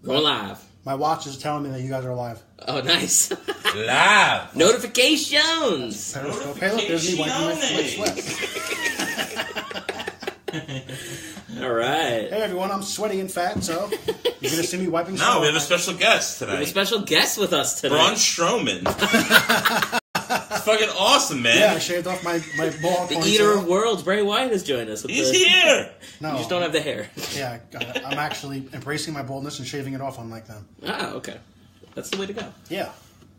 Going live. My watch is telling me that you guys are live. Oh, nice. Live. Notifications. Periscope. Hey, look, there's me wiping my sweat. All right. Hey, everyone, I'm sweaty and fat, so you're going to see me wiping sweat. No, we have a special guest tonight. We have a special guest with us today. Braun Strowman. It's fucking awesome, man. Yeah, I shaved off my ball. The eater of worlds, Bray Wyatt, has joined us. He's here. No, you just don't have the hair. Yeah, I'm actually embracing my baldness and shaving it off, unlike them. Ah, okay. That's the way to go. Yeah.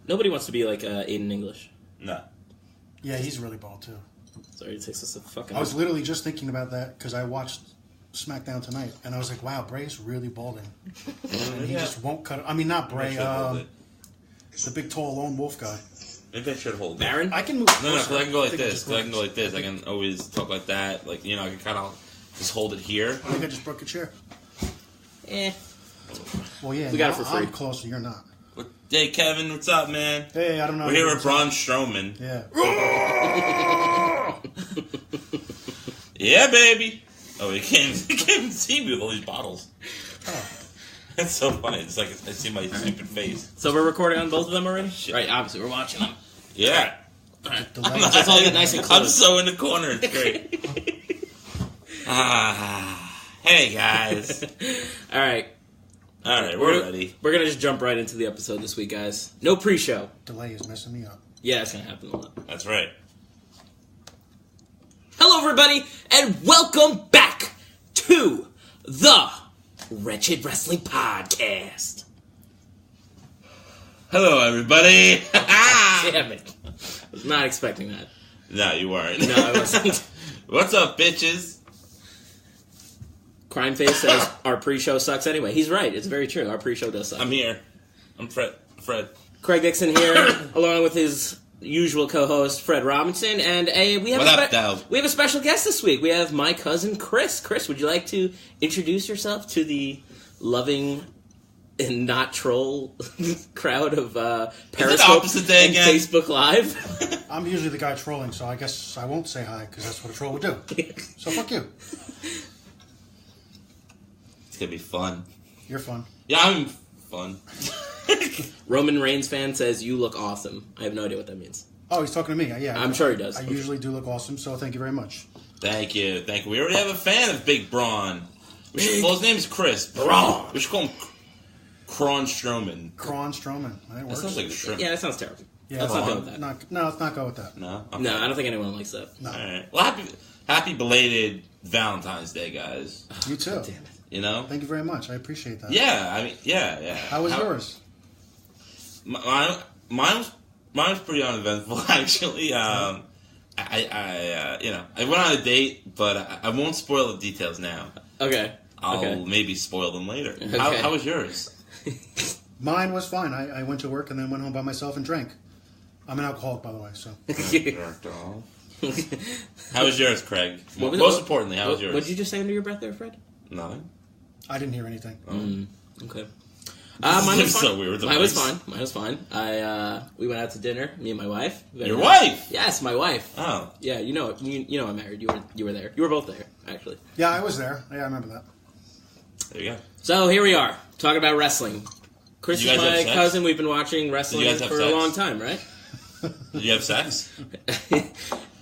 Nobody wants to be like Aiden English. No. Yeah, he's really bald, too. Sorry, it takes us a fucking... I was literally just thinking about that because I watched SmackDown tonight, and I was like, wow, Bray's really balding. And he just won't cut it. I mean, not Bray, the big, tall, lone wolf guy. Maybe I should hold it. Baron? I can move No, closer. because I can go like this. I can go like this. I can always talk like that. Like, you know, I can kind of just hold it here. I think I just broke a chair. Well, yeah, We got it for free. I'm closer, you're not. Hey, Kevin, what's up, man? Hey, I don't know. We're here with Braun Strowman. Yeah. Yeah, baby. Oh, you can't even see me with all these bottles. Oh. That's so funny. It's like I see my stupid face. So we're recording on both of them already? Shit. Right, obviously, we're watching them. Yeah. Let's all get nice and close. I'm so in the corner. It's great. Hey, guys. All right. All right, we're ready. We're going to just jump right into the episode this week, guys. No pre-show. Delay is messing me up. Yeah, it's going to happen a lot. That's right. Hello, everybody, and welcome back to the Wretched Wrestling Podcast. Hello, everybody. Damn it. I was not expecting that. No, you weren't. No, I wasn't. What's up, bitches? Crime Face says our pre-show sucks anyway. He's right. It's very true. Our pre-show does suck. I'm here. I'm Fred. Craig Dixon here, along with his usual co-host, Fred Robinson. And we have a special guest this week. We have my cousin, Chris. Chris, would you like to introduce yourself to the loving and not troll crowd of Periscope and Facebook Live? I'm usually the guy trolling, so I guess I won't say hi, because that's what a troll would do. So fuck you. It's going to be fun. You're fun. Yeah, I'm fun. Roman Reigns fan says, you look awesome. I have no idea what that means. Oh, he's talking to me. Yeah, I'm sure he does. I usually do look awesome, so thank you very much. Thank you. We already have a fan of Big Braun. Well, his name's Chris. Braun. We should call him Braun Strowman. Braun Strowman. That works. That sounds like a shrimp. Yeah, that sounds terrible. Yeah, let's not go with that. Let's not go with that. No? Okay. No, I don't think anyone likes that. No. All right. Well, happy belated Valentine's Day, guys. You too. Damn it. You know? Thank you very much. I appreciate that. Yeah, I mean, yeah. How was yours? Mine was pretty uneventful, actually. I went on a date, but I won't spoil the details now. Okay. I'll maybe spoil them later. Okay. How was yours? Mine was fine. I went to work and then went home by myself and drank. I'm an alcoholic, by the way, so. How was yours, Craig? Most importantly, how was yours? What did you just say under your breath there, Fred? Nothing. I didn't hear anything. Okay. Mine was fine. So weird. Mine was fine. We went out to dinner. Me and my wife. Your wife? Yes, my wife. Oh. Yeah, you know I'm married. You were there. You were both there, actually. Yeah, I was there. Yeah, I remember that. There you go. So here we are talking about wrestling. Chris is my sex? cousin. We've been watching wrestling for a long time, right? Did you have sex?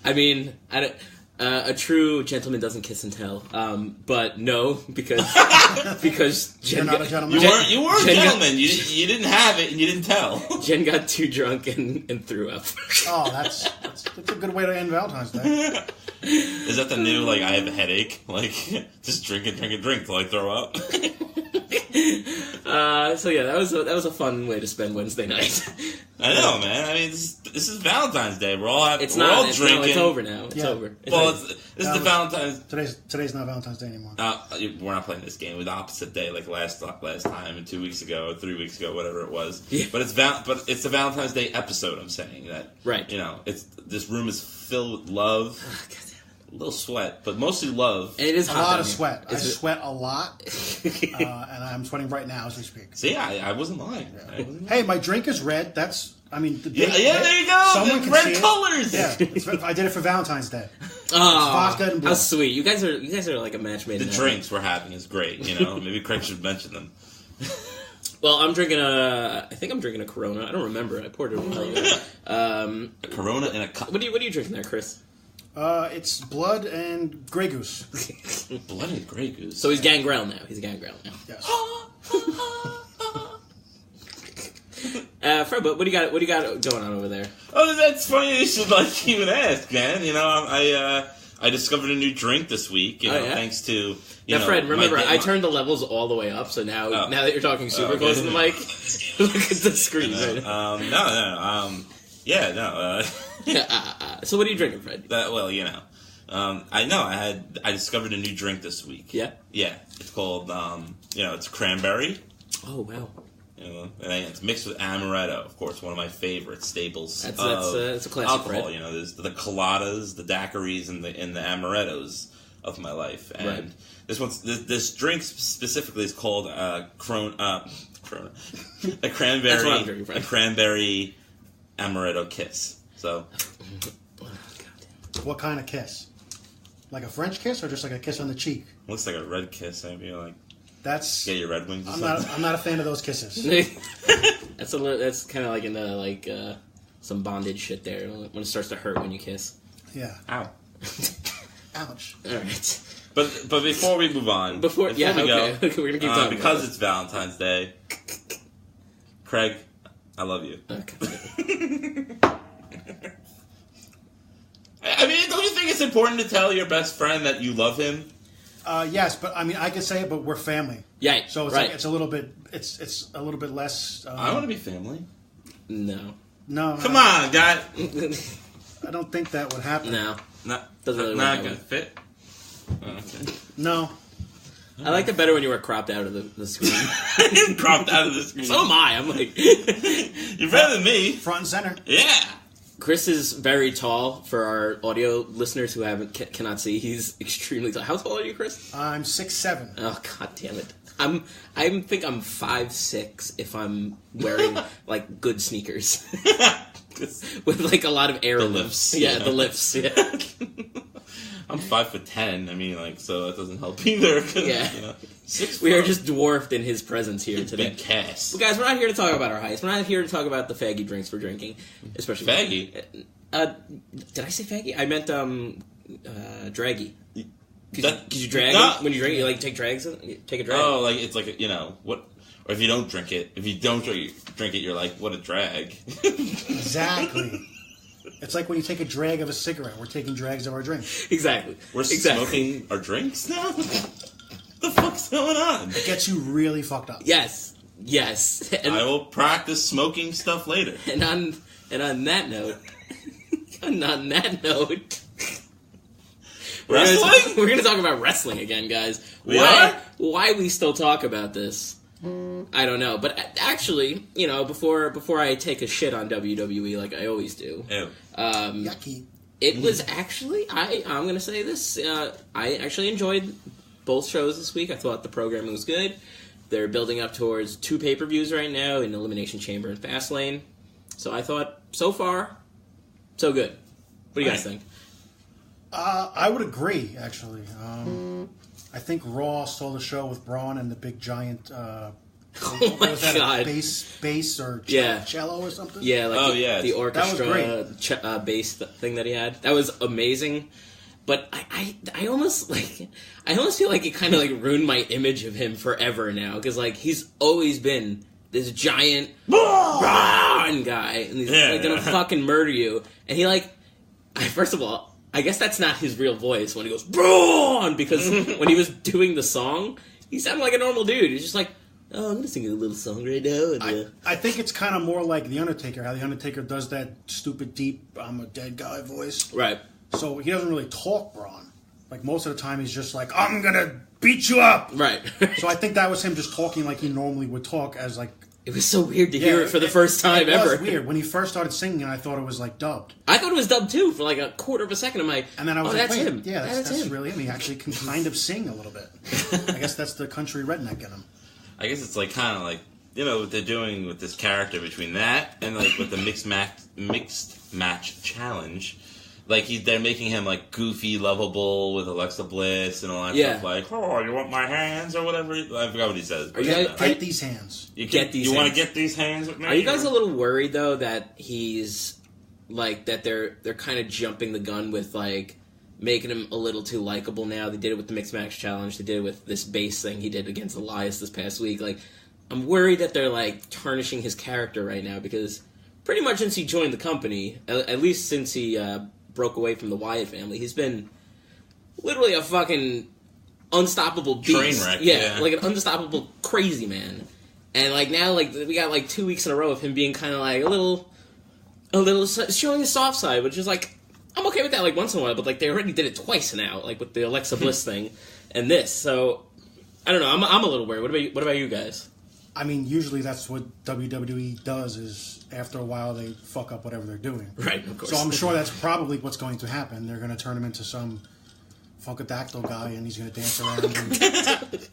I mean, a true gentleman doesn't kiss and tell. But no, because You're not a gentleman. You were a gentleman. You didn't have it and you didn't tell. Jen got too drunk and threw up. Oh, that's a good way to end Valentine's Day. Is that the new, I have a headache? Just drink till I throw up? So yeah, that was a fun way to spend Wednesday night. I know, man. I mean, this is Valentine's Day. We're all It's drinking. No, it's over now. It's over. This is the Valentine's. Today's not Valentine's Day anymore. We're not playing this game. It was the opposite day, like last time, and 2 weeks ago, 3 weeks ago, whatever it was. Yeah. But it's the Valentine's Day episode. I'm saying that. Right. This room is filled with love. A little sweat, but mostly love. And it is a hot lot of here. sweat. I sweat a lot, and I'm sweating right now as we speak. See, I wasn't lying. Yeah. Hey, my drink is red. That's, there you go. Someone can red see colors. It. Yeah, I did it for Valentine's Day. Oh, vodka and blue. How sweet! You guys are like a match made. The drinks we're having is great. Maybe Craig should mention them. Well, I'm drinking I think I'm drinking a Corona. I don't remember. I poured it a while ago. A Corona in a cup. What are you drinking there, Chris? It's blood and Grey Goose. Blood and Grey Goose. So he's Gangrel now. He's a Gangrel now. Yes. Fred, what do you got? What do you got going on over there? Oh, that's funny. You should even ask, man. You know, I discovered a new drink this week. You know, thanks to Fred. Remember, I turned the levels all the way up, so now that you're talking super close to the mic, look at the screen. So what are you drinking, Fred? I discovered a new drink this week. Yeah. Yeah. It's called it's cranberry. Oh wow. And it's mixed with amaretto, of course, one of my favorite staples. That's a classic alcohol. Fred. You know, there's the coladas, the daiquiris, and the amarettos of my life. And this drink specifically is called Corona. a cranberry amaretto kiss. So, what kind of kiss? Like a French kiss, or just like a kiss on the cheek? Looks like a red kiss. Maybe like. That's get your Red Wings. I'm not a fan of those kisses. That's kind of like in the some bondage shit there when it starts to hurt when you kiss. Yeah. Ow. Ouch. All right. But before we move on, before we go, we're gonna keep talking because it's Valentine's Day. Craig, I love you. Okay. I mean, don't you think it's important to tell your best friend that you love him? Yes, but I mean, I can say it, but we're family. Yeah, so it's right. Like, it's a little bit less. I want to be family. No. Come on, guy. I don't think that would happen. No. Doesn't really not gonna fit. Oh, okay. No. I liked it better when you were cropped out of the screen. Cropped out of the screen. So am I. I'm like, you're better than me. Front and center. Yeah. Chris is very tall for our audio listeners who cannot see. He's extremely tall. How tall are you, Chris? I'm 6'7". Oh, god damn it! I think I'm 5'6" if I'm wearing like good sneakers with like a lot of air. The lifts. Yeah, the lifts. Yeah. I'm 5'10". I mean, like, so that doesn't help either. Yeah. You know, we are just dwarfed in his presence here today. Big cast. Well, guys, we're not here to talk about our heights. We're not here to talk about the faggy drinks we're drinking, especially faggy. Did I say faggy? I meant draggy. Because you drag when you drink, you like take drags. Take a drag. Oh, like it's like what? Or if you don't drink it, you're like, what a drag. Exactly. It's like when you take a drag of a cigarette. We're taking drags of our drinks. Exactly. We're smoking our drinks now? The fuck's going on? It gets you really fucked up. Yes. And I will practice smoking stuff later. And on that note, wrestling? We're gonna talk about wrestling again, guys. Why we still talk about this? I don't know, but actually, before I take a shit on WWE like I always do, yucky. It was actually I'm gonna say this. I actually enjoyed both shows this week. I thought the programming was good. They're building up towards 2 pay-per-views right now in Elimination Chamber and Fastlane. So I thought, so far, so good. What do you guys think? I would agree, actually. I think Raw stole the show with Braun and the big giant. Oh my god! Bass or cello or something. Yeah, like the orchestra bass thing that he had. That was amazing. But I almost feel like it kind of like ruined my image of him forever now, because like he's always been this giant Braun guy, and he's gonna fucking murder you. And he first of all, I guess that's not his real voice when he goes Braun, because when he was doing the song, he sounded like a normal dude. He's just like, oh, I'm gonna sing a little song right now. And, I think it's kind of more like The Undertaker, how The Undertaker does that stupid, deep, I'm a dead guy voice. Right. So he doesn't really talk Braun. Like, most of the time he's just like, I'm gonna beat you up! Right. So I think that was him just talking like he normally would talk as like... It was so weird to hear it for the first time ever. It was weird. When he first started singing, I thought it was like dubbed. I thought it was dubbed too for like a quarter of a second. I'm like, and then I was like, that's wait, him. Yeah, that's really him. He actually can kind of sing a little bit. I guess that's the country redneck in him. I guess it's like kind of like, what they're doing with this character between that and like with the mixed match challenge. like they're making him like goofy, lovable with Alexa Bliss and all that stuff. Like, oh, you want my hands or whatever? I forgot what he says. Get these hands. You want to get these hands with me? Are you guys a little worried though that he's like that they're kind of jumping the gun with like making him a little too likable now? They did it with the Mixed Match Challenge. They did it with this base thing he did against Elias this past week. Like, I'm worried that they're like tarnishing his character right now because pretty much since he joined the company, at least since he broke away from the Wyatt family, he's been literally a fucking unstoppable beast. Train wreck, yeah, like an unstoppable crazy man. And like now, like we got like 2 weeks in a row of him being kind of like a little showing his soft side, which is like I'm okay with that like once in a while, but like they already did it twice now, like with the Alexa Bliss thing and this. So I don't know. I'm a little worried. What about you guys? I mean, usually that's what WWE does is after a while they fuck up whatever they're doing. Right, of course. So I'm sure that's probably what's going to happen. They're going to turn him into some Funkadactyl guy and he's going to dance around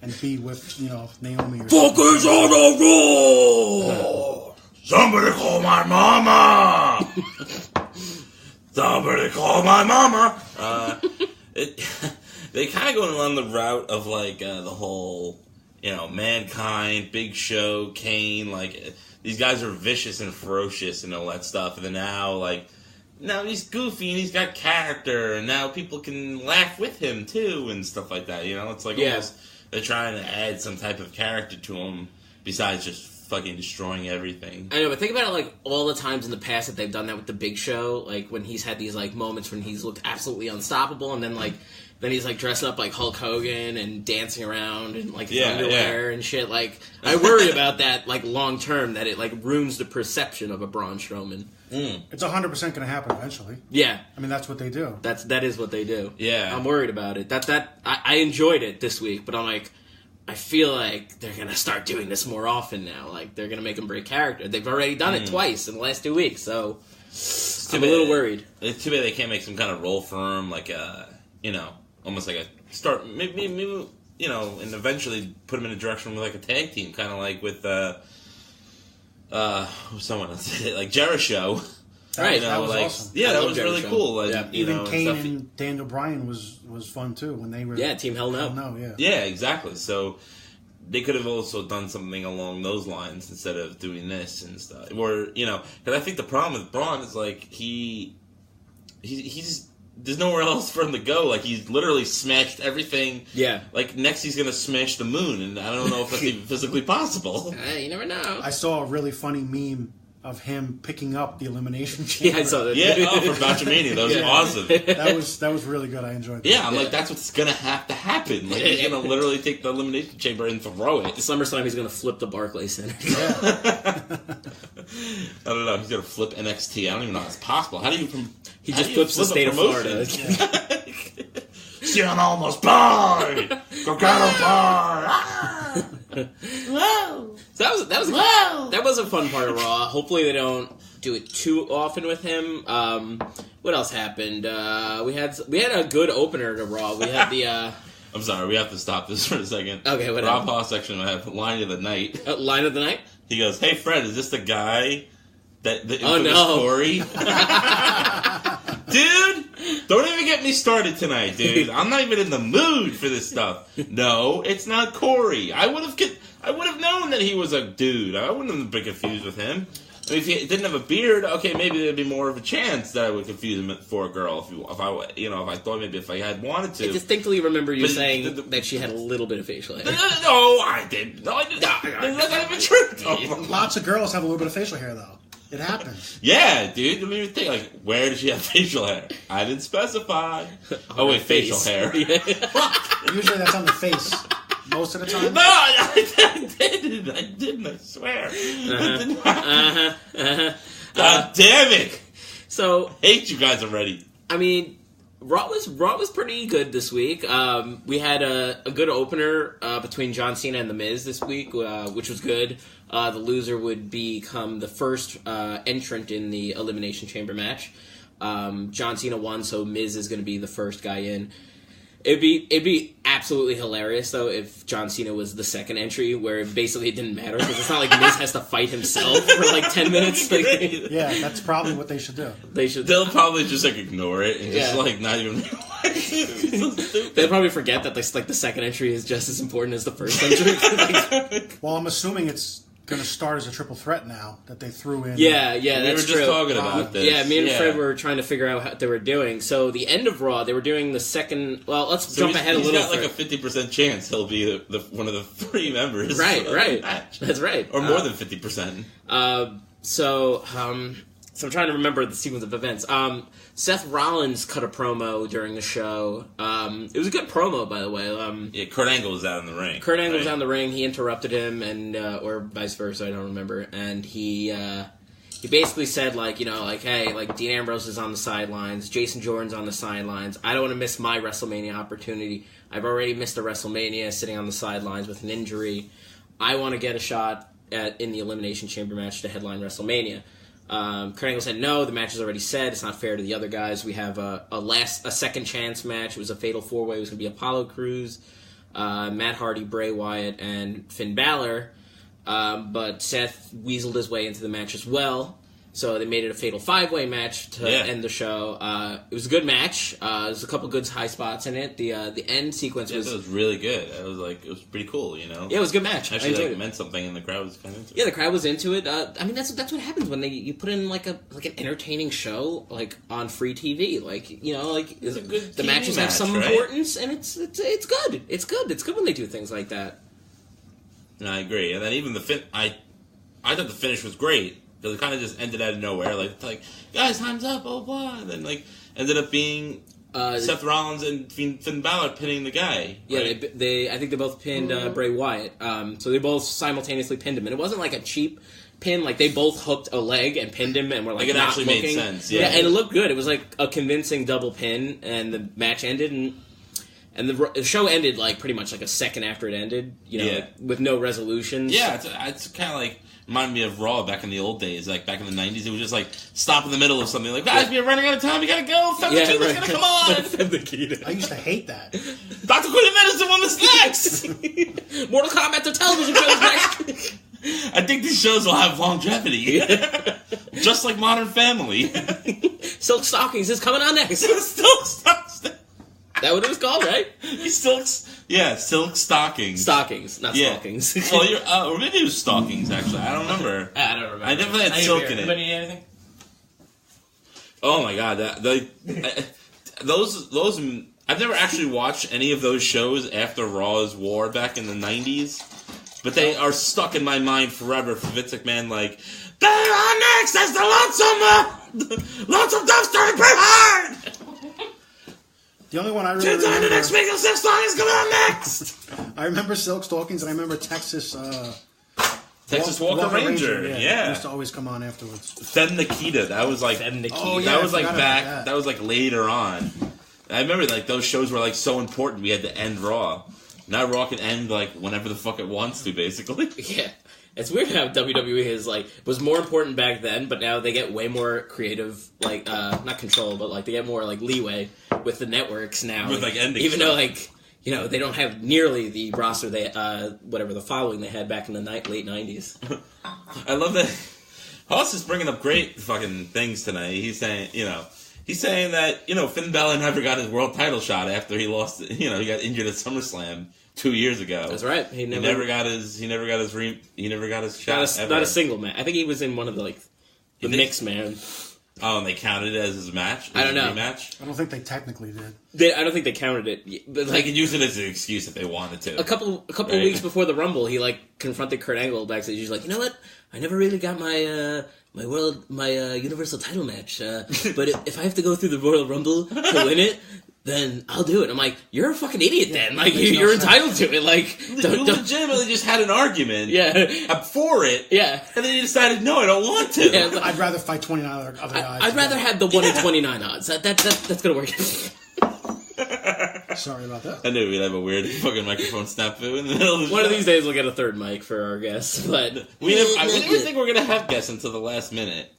and be with, Naomi or Fuckers on the roll! Somebody call my mama! Somebody call my mama! They kind of going along the route of like the whole... Mankind, Big Show, Kane, like, these guys are vicious and ferocious and all that stuff, and then now he's goofy and he's got character, and now people can laugh with him, too, and stuff like that, It's like almost they're trying to add some type of character to him besides just fucking destroying everything. I know, but think about it, like, all the times in the past that they've done that with the Big Show, like, when he's had these, like, moments when he's looked absolutely unstoppable, and then, like, then he's, like, dressing up like Hulk Hogan and dancing around in, like, his underwear and shit. Like, I worry about that, like, long-term, that it, like, ruins the perception of a Braun Strowman. It's 100% going to happen eventually. Yeah. I mean, that's what they do. That is what they do. Yeah. I'm worried about it. I enjoyed it this week, but I'm like, I feel like they're going to start doing this more often now. Like, they're going to make him break character. They've already done it twice in the last 2 weeks, so I'm a little worried. It's too bad they can't make some kind of role for him, like, almost like a start, maybe, and eventually put him in a direction with like a tag team, kind of like with someone else, like Jericho. Right, that was awesome. Yeah, that was really cool. Like, even Kane and Daniel Bryan was fun too when they were. Yeah, Team Hell No. Yeah, exactly. So they could have also done something along those lines instead of doing this and stuff. Or because I think the problem with Braun is like he's there's nowhere else for him to go. Like, he's literally smashed everything. Yeah. Like, next he's going to smash the moon, and I don't know if that's even physically possible. You never know. I saw a really funny meme of him picking up the Elimination Chamber. Yeah, I saw that. Yeah, for Botchamania. That was awesome. That was really good. I enjoyed that. Yeah, I'm like, that's what's going to have to happen. Like, he's going to literally take the Elimination Chamber and throw it. SummerSlam, he's going to flip the Barclays Center. Yeah. I don't know. He's going to flip NXT. I don't even know how it's possible. How do you... He just flips the state of Florida. She almost died! Gargano died! Whoa! So that was a fun part of Raw. Hopefully they don't do it too often with him. What else happened? We had a good opener to Raw. We had the... I'm sorry, we have to stop this for a second. Okay, whatever. Rob Paul section, I have line of the night. Line of the night? He goes, "Hey Fred, is this the guy the infamous Corey?" Dude, don't even get me started tonight, dude. I'm not even in the mood for this stuff. No, it's not Corey. I would have known that he was a dude. I wouldn't have been confused with him. I mean, if he didn't have a beard, okay, maybe there'd be more of a chance that I would confuse him for a girl. If I thought maybe if I had wanted to. I distinctly remember you saying that she had a little bit of facial hair. No, I didn't. No, I didn't. That's not even true. Lots of girls have a little bit of facial hair, though. It happens. Yeah, dude. Don't even think, like, where does she have facial hair? I didn't specify. Oh, wait, facial hair. Usually that's on the face. Most of the time. No, I didn't, I swear. God damn it. So, I hate you guys already. I mean, Raw was pretty good this week. We had a good opener between John Cena and The Miz this week, which was good. The loser would become the first entrant in the Elimination Chamber match. John Cena won, so Miz is going to be the first guy in. It'd be absolutely hilarious though if John Cena was the second entry, where basically it didn't matter because it's not like Miz has to fight himself for like 10 minutes. Like, yeah, that's probably what they should do. They'll probably just like ignore it and just like not even. They'll probably forget that like the second entry is just as important as the first entry. Well, I'm assuming it's going to start as a triple threat now that they threw in. Yeah, we that's were just talking about this. Yeah, me and Fred were trying to figure out what they were doing. So the end of Raw, they were doing the second. Well, let's jump ahead a little. He's got like a 50% chance he'll be one of the 3 members. Right. That's right. Or more than 50%. So I'm trying to remember the sequence of events. Seth Rollins cut a promo during the show. It was a good promo, by the way. Yeah, Kurt Angle was out in the ring. Kurt Angle was out in the ring. He interrupted him, and or vice versa. I don't remember. And he basically said hey, like Dean Ambrose is on the sidelines, Jason Jordan's on the sidelines. I don't want to miss my WrestleMania opportunity. I've already missed a WrestleMania sitting on the sidelines with an injury. I want to get a shot in the Elimination Chamber match to headline WrestleMania. Kurt Angle said, no, the match is already set. It's not fair to the other guys. We have a second chance match. It was a fatal 4-way. It was going to be Apollo Crews, Matt Hardy, Bray Wyatt, and Finn Balor. But Seth weaseled his way into the match as well. So they made it a fatal 5-way match to end the show. It was a good match. There's a couple good high spots in it. The end sequence was really good. It was pretty cool, you know. Yeah, it was a good match. Actually, it meant something, and the crowd was kind of into it. Yeah, the crowd was into it. I mean, that's what happens when you put in like an entertaining show like on free TV. Like, you know, like it's a good the matches have some importance, and it's good. It's good when they do things like that. No, I agree. And then even I thought the finish was great. Because it kind of just ended out of nowhere. Like, guys, time's up, blah, blah, blah. And then, ended up being Seth Rollins and Finn Balor pinning the guy. Right? Yeah, I think they both pinned Bray Wyatt. So they both simultaneously pinned him. And it wasn't like a cheap pin. Like, they both hooked a leg and pinned him and were, it not actually looking. made sense. Yeah, and it looked good. It was, like, a convincing double pin. And the match ended, and the show ended, pretty much, a second after it ended. You know, with no resolutions. Yeah, it's kind of like... Reminded me of Raw back in the old days, back in the 90s. It was just stop in the middle of something. Guys, we're running out of time. We gotta go. Faggotbus gonna come on. I used to hate that. Dr. Quinn Medicine on this next. Mortal Kombat the television show next. I think these shows will have longevity. Just like Modern Family. Silk Stockings is coming on next. Silk Stockings. That what it was called, right? Silk stockings. Stockings, not stockings. Well, or maybe it was stockings, actually. I don't remember. I definitely had silk in it. Anybody need anything? Oh my god, those I've never actually watched any of those shows after Raw's War back in the 90s, but they are stuck in my mind forever for Vince McMahon, they're on next as the lonesome dumpster prepared! The only one I really remember... the next week, Silk Stockings coming on next! I remember Silk Stockings, and I remember Texas Walker Ranger. Yeah. It used to always come on afterwards. Fem Nikita, that was that was later on. I remember those shows were so important we had to end Raw. Now Raw can end whenever the fuck it wants to, basically. Yeah. It's weird how WWE is was more important back then, but now they get way more creative, not control, but they get more leeway with the networks now. With ending even stuff. though they don't have nearly the roster they the following they had back in the late 90s. I love that. Hoss is bringing up great fucking things tonight. He's saying that Finn Balor never got his world title shot after he lost. He got injured at SummerSlam 2 years ago. That's right. He never got his shot. Not a single match. I think he was in one of the mixed man. Oh, and they counted it as his match? I don't know. I don't think they technically did. I don't think they counted it. But they could use it as an excuse if they wanted to. A couple of weeks before the Rumble, he confronted Kurt Angle backstage. He's like, you know what? I never really got my Universal title match. But if I have to go through the Royal Rumble to win it, then I'll do it. I'm like, you're a fucking idiot then. You're entitled to it. You legitimately just had an argument for it. Yeah. And then you decided, no, I don't want to. Yeah, I'd rather fight 29 other guys. I'd rather have the 1 in 29 odds. That's going to work. Sorry about that. I knew we'd have a weird fucking microphone snafu in the middle of the show. One of these days we'll get a third mic for our guests. But we never think we're going to have guests until the last minute.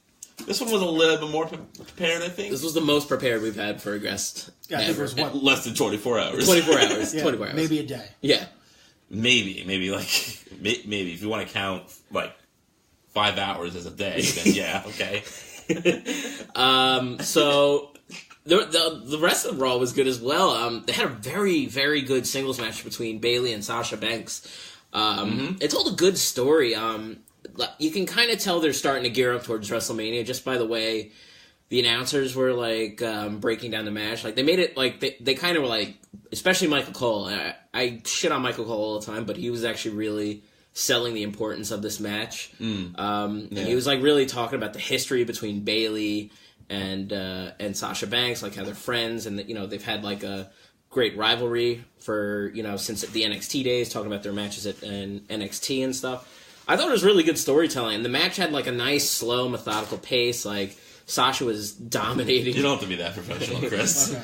This one was a little bit more prepared, I think. This was the most prepared we've had for a guest. Yeah, I think it was what? Less than 24 hours. 24 hours. Yeah, 24 hours. Maybe a day. Yeah. Maybe if you want to count like 5 hours as a day, then yeah, okay. So the rest of Raw was good as well. They had a very, very good singles match between Bayley and Sasha Banks. It told a good story. You can kind of tell they're starting to gear up towards WrestleMania just by the way the announcers were like breaking down the match. Like they made it like they kind of were like, especially Michael Cole. I shit on Michael Cole all the time, but he was actually really selling the importance of this match. And he was like really talking about the history between Bayley and Sasha Banks, like how they're friends, and they've had like a great rivalry for since the NXT days, talking about their matches at NXT and stuff. I thought it was really good storytelling, and the match had like a nice, slow, methodical pace. Like Sasha was dominating. You don't have to be that professional, Chris.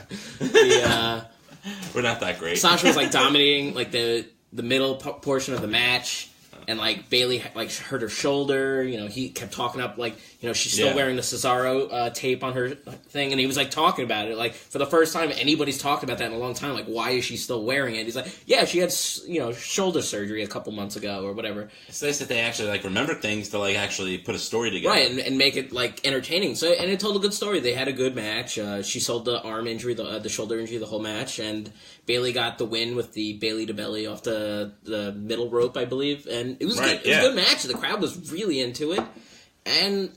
We're not that great. Sasha was like dominating like the middle portion of the match. And, like, Bayley, like, hurt her shoulder. He kept talking up, like, she's still wearing the Cesaro tape on her thing. And he was, like, talking about it. Like, for the first time anybody's talked about that in a long time. Like, why is she still wearing it? He's like, yeah, she had, shoulder surgery a couple months ago or whatever. It's nice that they actually, like, remember things to, like, actually put a story together. Right, and make it, like, entertaining. So, and it told a good story. They had a good match. She sold the arm injury, the shoulder injury the whole match. And Bayley got the win with the Bayley to belly off the middle rope, I believe. And it was good. It was a good match. The crowd was really into it, and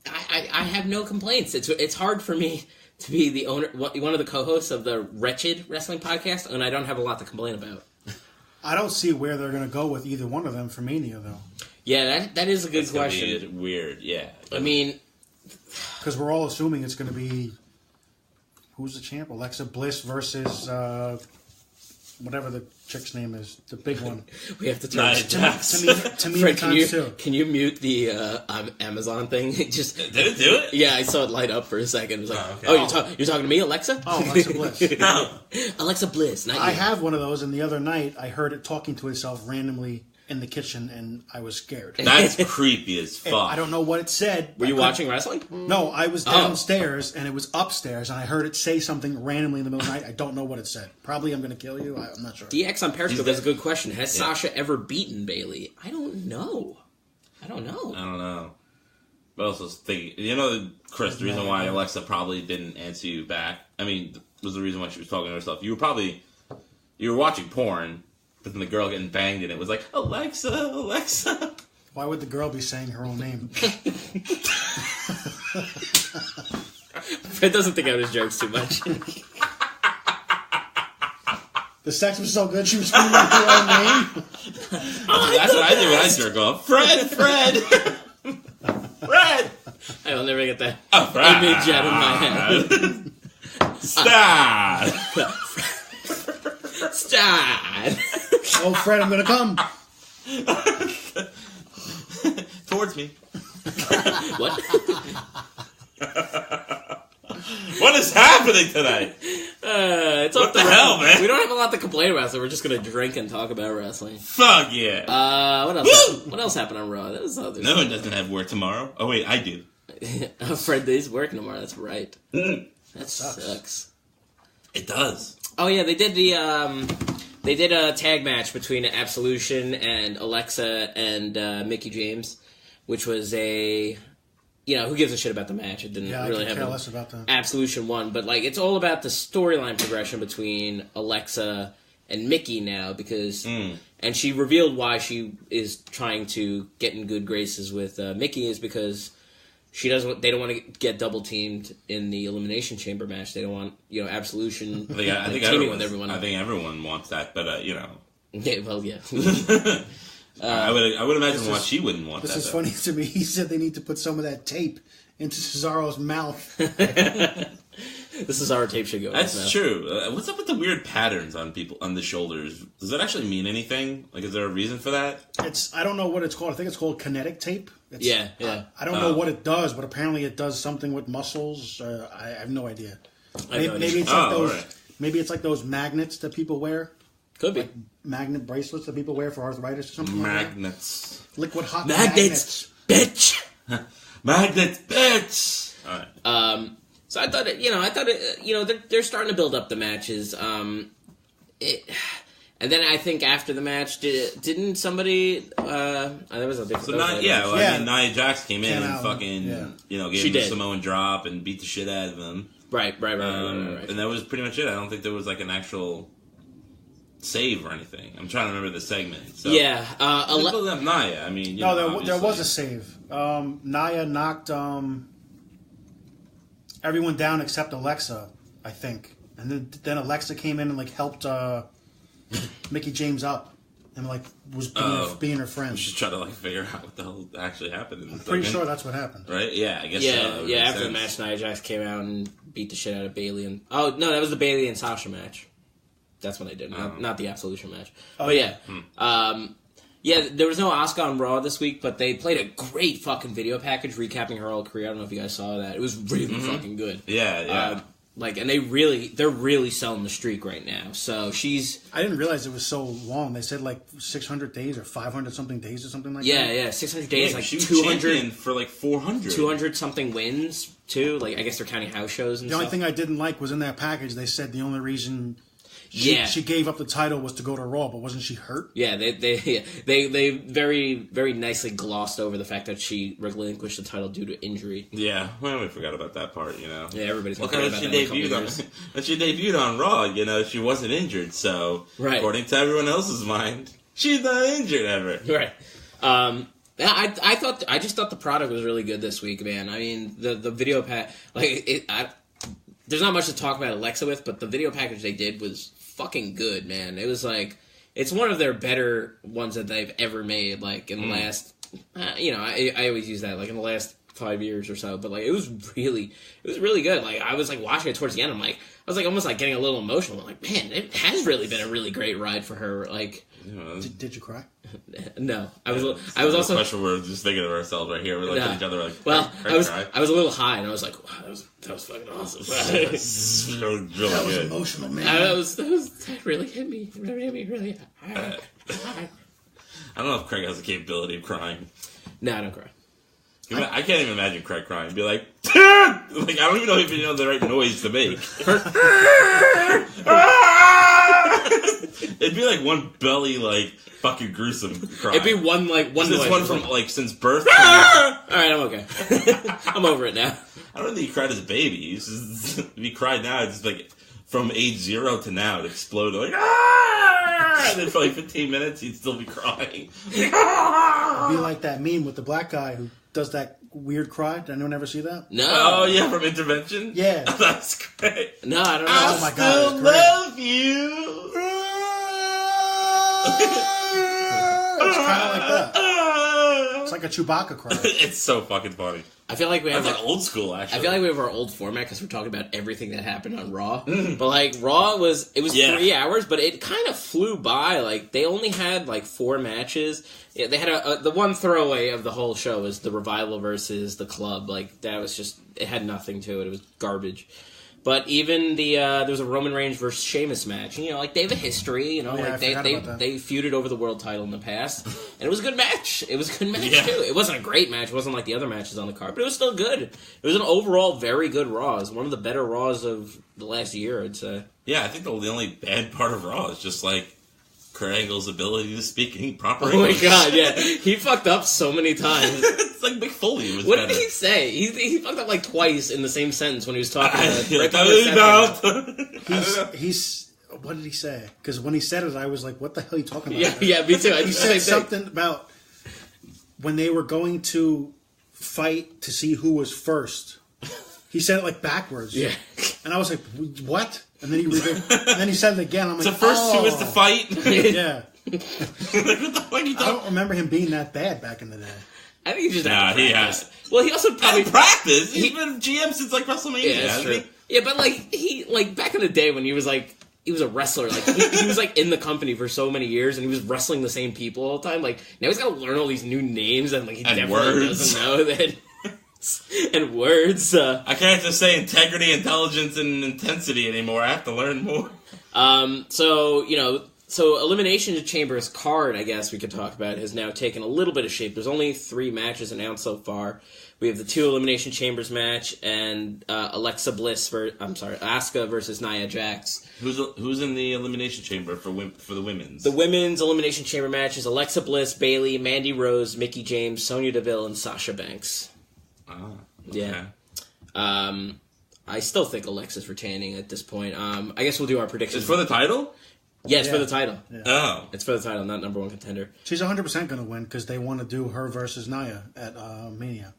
I have no complaints. It's hard for me to be the owner, one of the co-hosts of the Wretched wrestling podcast, and I don't have a lot to complain about. I don't see where they're going to go with either one of them for Mania, though. Yeah, that is a good question. Be weird, yeah. I mean, because we're all assuming it's going to be who's the champ? Alexa Bliss versus whatever the chick's name is, the big one. We have to turn Tamina Fred, can you mute the Amazon thing? Did it do it? Yeah, I saw it light up for a second. It was like, you're talking to me, Alexa? Oh, Alexa Bliss. No. Alexa Bliss, not you. I have one of those, and the other night I heard it talking to itself randomly in the kitchen, and I was scared. That's creepy as fuck. I don't know what it said. Were you watching wrestling? No, I was downstairs, and it was upstairs, and I heard it say something randomly in the middle of the night. I don't know what it said. Probably I'm going to kill you. I'm not sure. DX on Periscope has a good question. Has Sasha ever beaten Bayley? I don't know. I don't know. But also thinking, Chris, the reason why Alexa probably didn't answer you back, was the reason why she was talking to herself. You were watching porn, but then the girl getting banged in it was like, Alexa, Alexa. Why would the girl be saying her own name? Fred doesn't think of his jokes too much. The sex was so good she was screaming her own name? That's what I do when I jerk off. Fred! Fred! I will never get that Fred. image out of my head. Stop! Stop! Oh, Fred, I'm going to come. Towards me. What? What is happening tonight? It's what the hell, man? We don't have a lot to complain about, so we're just going to drink and talk about wrestling. Fuck yeah. What else? What else happened on Raw? No one doesn't have work tomorrow. Oh, wait, I do. Fred is working tomorrow. That's right. That sucks. It does. Oh yeah, they did a tag match between Absolution and Alexa and Mickie James, which was who gives a shit about the match? It didn't really have less about that. Absolution won, but like it's all about the storyline progression between Alexa and Mickie now because and she revealed why she is trying to get in good graces with Mickie is because they don't want to get double teamed in the Elimination Chamber match. They don't want Absolution teaming with everyone. I think everyone wants that, but Yeah, well, yeah. I would imagine why she wouldn't want that. This is funny to me. He said they need to put some of that tape into Cesaro's mouth. The Cesaro tape should go. That's true. What's up with the weird patterns on the shoulders? Does that actually mean anything? Like, is there a reason for that? I don't know what it's called. I think it's called kinetic tape. Yeah. I don't know what it does, but apparently it does something with muscles. I have no idea. Maybe it's like those. Right. Maybe it's like those magnets that people wear. Could be. Like magnet bracelets that people wear for arthritis or something. Magnets. Like that. Liquid hot magnets. Bitch. Magnet bitch! Alright. So I thought they're starting to build up the matches. And then I think after the match, didn't somebody? There was a different. So I mean, Nia Jax came in and fucking, gave him a Samoan drop and beat the shit out of him. Right. And that was pretty much it. I don't think there was like an actual save or anything. I'm trying to remember the segment. So. Yeah. Nia. I mean, there was a save. Nia knocked everyone down except Alexa, I think, and then Alexa came in and like helped Mickie James up and like was being her friend. We should try to like figure out what the hell actually happened. I'm pretty sure that's what happened. Right? Yeah, I guess. So. Yeah. After the match, Nia Jax came out and beat the shit out of Bayley. And that was the Bayley and Sasha match. That's when they did, not the Absolution match. But yeah, there was no Asuka on Raw this week, but they played a great fucking video package recapping her whole career. I don't know if you guys saw that. It was really fucking good. Yeah. And they're really selling the streak right now. So I didn't realize it was so long. They said like 600 days or 500 something days or something like that. Yeah, 600 days, like she was 200 for like 400. 200 something wins too. Like I guess they're counting house shows and stuff. The only thing I didn't like was in that package they said the only reason she gave up the title was to go to Raw, but wasn't she hurt? Yeah, they very, very nicely glossed over the fact that she relinquished the title due to injury. Yeah, well, we forgot about that part, Yeah, everybody's going to forget about that. When she debuted on Raw, she wasn't injured, so according to everyone else's mind, she's not injured ever. Right. I just thought the product was really good this week, man. I mean, the video pack, there's not much to talk about Alexa with, but the video package they did was fucking good, man. It was like, it's one of their better ones that they've ever made, like, in the last, I always use that, like, in the last 5 years or so, but, like, it was really good. Like, I was, like, watching it towards the end, I was, like, almost, like, getting a little emotional. I'm like, man, it has really been a really great ride for her, like... Did you cry? No, I was also. Question we're just thinking of ourselves right here. We're looking at each other like. Well, I was a little high, and I was like, "Wow, that was fucking awesome." That was really that was good. Emotional, man. That really hit me. Really hard. I don't know if Craig has the capability of crying. No, I don't cry. I can't even imagine Craig crying. Be like, like I don't even know if you know the right noise to make. It'd be like one belly, like fucking gruesome cry. It'd be one noise. This one from like since birth. All right, I'm okay. I'm over it now. I don't think he cried as a baby. If he cried now, it's just like from age 0 to now, it exploded like and then for like 15 minutes, he'd still be crying. It'd be like that meme with the black guy who does that weird cry. Did anyone ever see that? No. Oh yeah, from Intervention. Yeah, that's great. No, I don't know. Oh my god, I love you. It's kind of like that. It's like a Chewbacca cry. It's so fucking funny. I feel like we have like old school. Actually, I feel like we have our old format because we're talking about everything that happened on Raw. But like Raw was 3 hours, but it kind of flew by. Like they only had like 4 matches. Yeah, they had the one throwaway of the whole show was the Revival versus the Club. Like that was just it had nothing to it. It was garbage. But even there was a Roman Reigns versus Sheamus match. And, like they have a history. Like they feuded over the world title in the past, and it was a good match. It was a good match too. It wasn't a great match. It wasn't like the other matches on the card, but it was still good. It was an overall very good Raw. It was one of the better Raws of the last year, I'd say. Yeah, I think the only bad part of Raw is just like Kurt Angle's ability to speak in proper Oh English. my god, yeah. He fucked up so many times. It's like Mick Foley was What better. did he say? He fucked up like twice in the same sentence when he was talking. He's what did he say? Because when he said it, I was like, what the hell are you talking about? Yeah, me too. He said something about when they were going to fight to see who was first. He said it like backwards. Yeah. And I was like, what? And then he said it again. I'm like, the first two is to fight. Yeah. What the fuck are you I don't remember him being that bad back in the day. I think he just he has. Well, he also probably practice. He's been GM since like WrestleMania. Yeah, that's true. Yeah, but like he back in the day when he was a wrestler. Like he was like in the company for so many years, and he was wrestling the same people all the time. Like now he's got to learn all these new names, and like he definitely doesn't know that. And words. I can't just say integrity, intelligence, and intensity anymore. I have to learn more. So So Elimination Chamber's card, I guess we could talk about, has now taken a little bit of shape. There's only 3 matches announced so far. We have the 2 Elimination Chambers match and Asuka versus Nia Jax. Who's in the Elimination Chamber for the women's? The women's Elimination Chamber match is Alexa Bliss, Bayley, Mandy Rose, Mickie James, Sonya Deville, and Sasha Banks. Okay. Yeah. I still think Alexa's retaining at this point. I guess we'll do our predictions. It's for the title? Yeah, it's for the title. Yeah. Oh. It's for the title, not number 1 contender. She's 100% going to win because they want to do her versus Nia at Mania.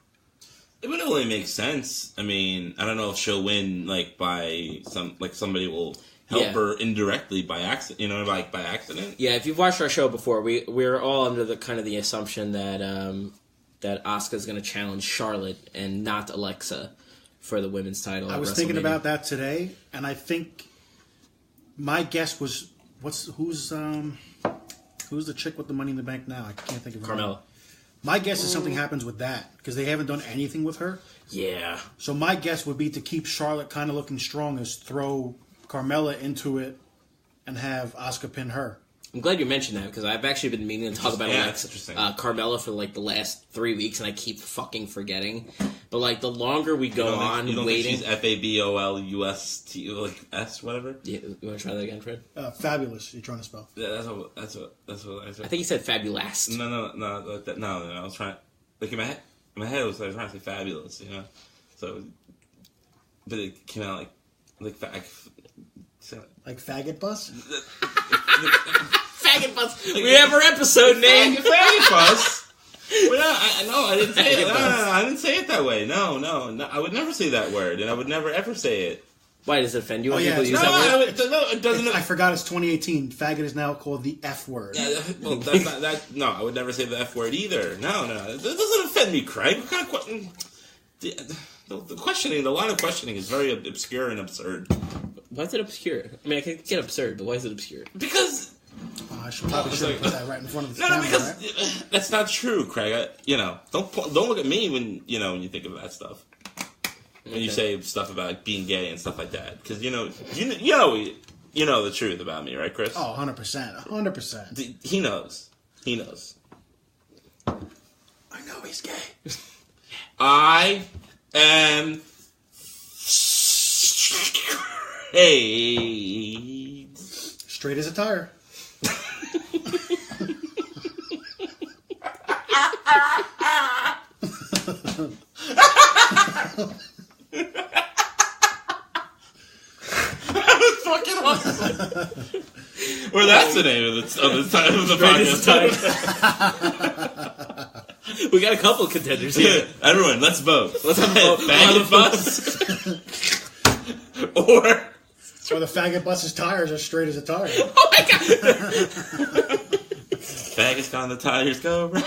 It would only make sense. I mean, I don't know if she'll win by somebody will help her indirectly by accident. By accident. Yeah, if you've watched our show before, we're all under the assumption that that Asuka's going to challenge Charlotte and not Alexa for the women's title. I was thinking about that today, and I think my guess was who's the chick with the Money in the Bank now? I can't think of her name. Carmella. My guess is something happens with that because they haven't done anything with her. Yeah. So my guess would be to keep Charlotte kind of looking strong is throw Carmella into it and have Asuka pin her. I'm glad you mentioned that because I've actually been meaning to talk about Carmella for the last 3 weeks and I keep fucking forgetting. But the longer we go on you don't waiting, think she's Fabolust S whatever. Yeah, you want to try that again, Fred? Fabulous. You're trying to spell. Yeah, that's what I said. I think you said fabulous. No. I was trying. In my head, I was trying to say fabulous. So, but it came out like Faggotbus. Faggotbus. We have our episode name. Faggotbus. No, I didn't say it. No, I didn't say it that way. No, I would never say that word, and I would never ever say it. Why does it offend you when people use that word? No, it doesn't. I forgot it's 2018. Faggot is now called the F word. Well, that's not that. No, I would never say the F word either. No, it doesn't offend me, Craig. What kind of question? The questioning, the line of questioning is very obscure and absurd. Why is it obscure? I mean, I can get absurd, but why is it obscure? Because I should probably put that right in front of the camera. Because that's not true, Craig. Don't look at me when you think of that stuff. When you say stuff about being gay and stuff like that, because you know the truth about me, right, Chris? Oh, 100%. He knows. I know he's gay. I am straight as a tire. Fucking awesome. Well, that's the name of the podcast. We got a couple of contenders here. Everyone, let's vote. Let's have a vote. Faggotbus. Or the Faggotbus's tires are straight as a tire. Oh my god! Faggots on the tires go round.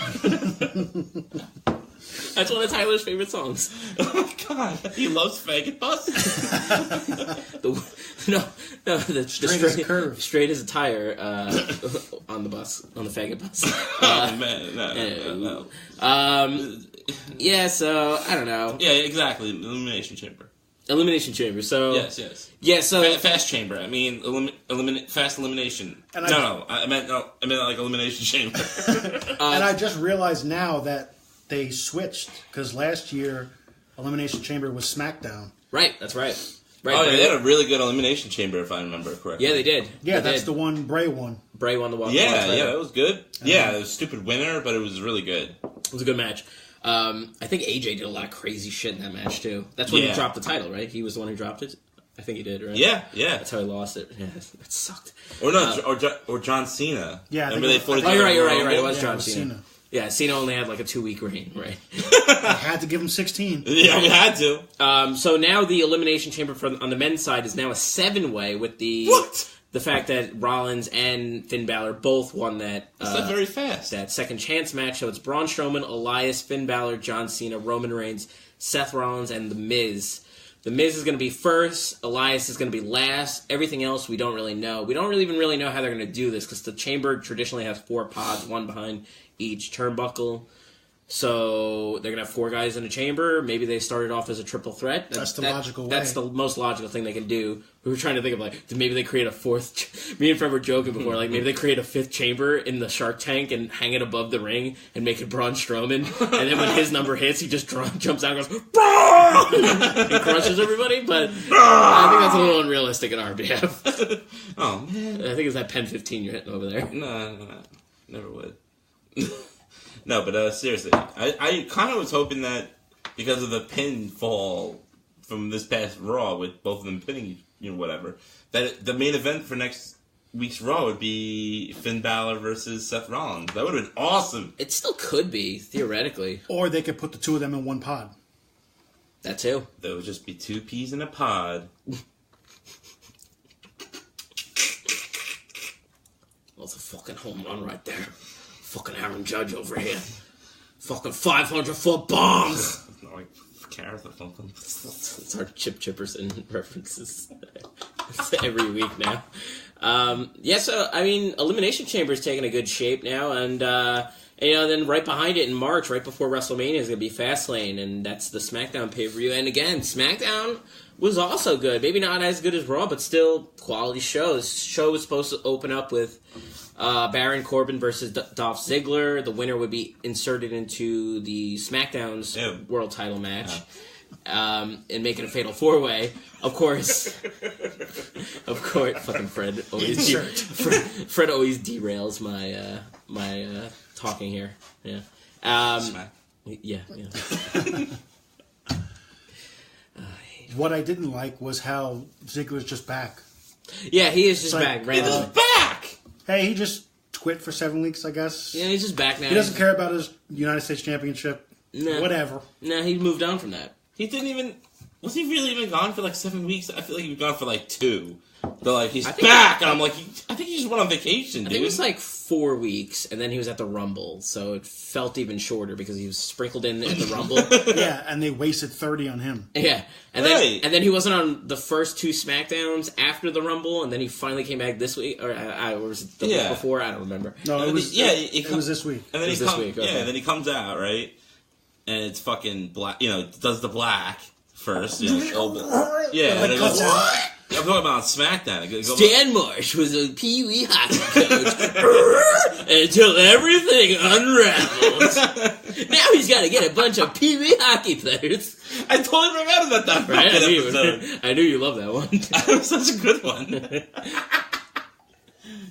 That's one of Tyler's favorite songs. Oh my god, he loves Faggotbus. Straight as a tire on the bus, on the Faggotbus. Oh man, no. Yeah, so I don't know. Yeah, exactly. Elimination Chamber. So yes. Yeah, so fast chamber. I mean, fast elimination. And I meant like elimination chamber. And I just realized now that they switched because last year Elimination Chamber was SmackDown. Right, that's right. Right, they had a really good elimination chamber, if I remember correctly. Yeah, they did. Yeah, that's the one Bray won. Bray won the one. Yeah, that was good. Yeah, it was a stupid winner, but it was really good. It was a good match. I think AJ did a lot of crazy shit in that match too. That's when he dropped the title, right? He was the one who dropped it. I think he did, right? Yeah. That's how he lost it. Yeah, that sucked. Or John Cena. Yeah, remember they fought each other. You're right. It was John was Cena. Yeah, Cena only had like a 2-week reign, right? I had to give him 16. Yeah, we had to. So now the Elimination Chamber on the men's side is now a 7-way with the fact that Rollins and Finn Balor both won that. That's not very fast. That second chance match. So it's Braun Strowman, Elias, Finn Balor, John Cena, Roman Reigns, Seth Rollins, and The Miz. The Miz is going to be first. Elias is going to be last. Everything else we don't really know. We don't even really know how they're going to do this because the chamber traditionally has 4 pods, one behind each turnbuckle. So they're going to have 4 guys in a chamber. Maybe they started off as a triple threat. That's the logical way. That's the most logical thing they can do. We were trying to think of, like, maybe they create a 4th... Me and Fred were joking before, like, maybe they create a 5th chamber in the Shark Tank and hang it above the ring and make it Braun Strowman. And then when his number hits, he just jumps out and goes, Braun! and crushes everybody. But I think that's a little unrealistic on our behalf. Oh, man. I think it's that Pen 15 you're hitting over there. No, never would. No, but seriously, I kind of was hoping that because of the pinfall from this past Raw with both of them pinning, whatever, that the main event for next week's Raw would be Finn Balor versus Seth Rollins. That would have been awesome. It still could be, theoretically. Or they could put the 2 of them in one pod. That too. There would just be 2 peas in a pod. That's a fucking home run right there. Fucking Aaron Judge over here. Fucking 500-foot bombs. Not like carrots or something. It's our Chip Chipperson references every week now. So, I mean, Elimination Chamber is taking a good shape now, and then right behind it in March, right before WrestleMania, is going to be Fastlane, and that's the SmackDown pay-per-view. And again, SmackDown was also good. Maybe not as good as Raw, but still quality show. This show was supposed to open up with Baron Corbin versus Dolph Ziggler. The winner would be inserted into the SmackDown's world title match, and make it a fatal 4-way. Of course, fucking Fred always Fred always derails my talking here. Yeah. Yeah. What I didn't like was how Ziggler's just back. Yeah, he is just back. He's just back! Hey, he just quit for 7 weeks, I guess. Yeah, he's just back now. He doesn't care about his United States Championship. No. Whatever. No, he moved on from that. He didn't even... Was he really even gone for like 7 weeks? I feel like he was gone for like 2. They're like, he's back! And I'm like, I think he just went on vacation, dude. I think it was like 4 weeks, and then he was at the Rumble, so it felt even shorter because he was sprinkled in at the Rumble. Yeah, and they wasted 30 on him. Yeah, and then he wasn't on the first 2 SmackDowns after the Rumble, and then he finally came back this week, or was it the week before? I don't remember. No, it was this week. And then it was this week. Okay. Yeah, and then he comes out, right? And it's fucking black. Does the black first. And it goes, I'm talking about on SmackDown. Stan Marsh was a Pee Wee hockey coach until everything unravels. Now he's got to get a bunch of Pee Wee hockey players. I totally forgot about that episode. I knew you loved that one. That was such a good one.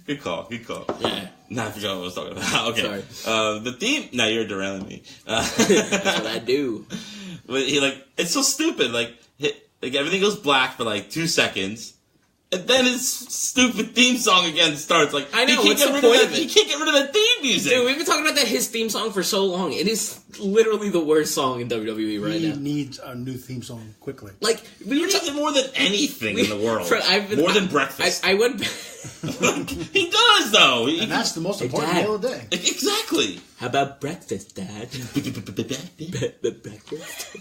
Good call. Yeah. Nah, I forgot what I was talking about. Okay. Sorry. The theme... No, you're derailing me. That's what I do. But it's so stupid. Like everything goes black for like 2 seconds, and then his stupid theme song again starts. Like, I know, what's the point of it? He can't get rid of that theme music. Dude, we've been talking about his theme song for so long. It is literally the worst song in WWE right now. He needs a new theme song quickly. Like, we were talking more than anything in the world. More than breakfast. I went... He does, though. And that's the most important meal of the day. Exactly. How about breakfast, Dad? Breakfast?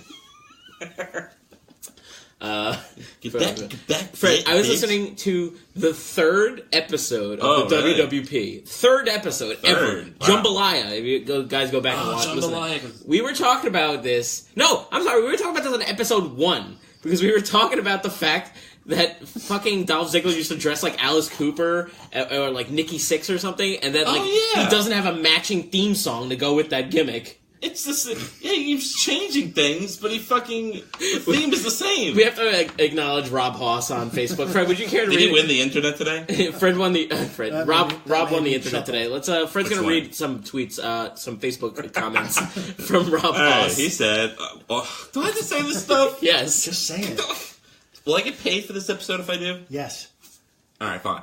Fred, I was listening to the 3rd episode of the WWP. 3rd episode ever. Wow. Jambalaya. If you guys go back and watch it. We were talking about this. No, I'm sorry. We were talking about this in episode 1. Because we were talking about the fact that fucking Dolph Ziggler used to dress like Alice Cooper or like Nikki Sixx or something. And that he doesn't have a matching theme song to go with that gimmick. It's the same. Yeah, he keeps changing things, but the theme is the same. We have to acknowledge Rob Hoss on Facebook. Fred, would you care to read? Did he win the internet today? Fred won the Rob won the internet today. Fred's going to read some tweets, some Facebook comments from Rob Hoss. He said, "Do I have to say this stuff?" Yes, just say it. Will I get paid for this episode if I do? Yes. All right, fine.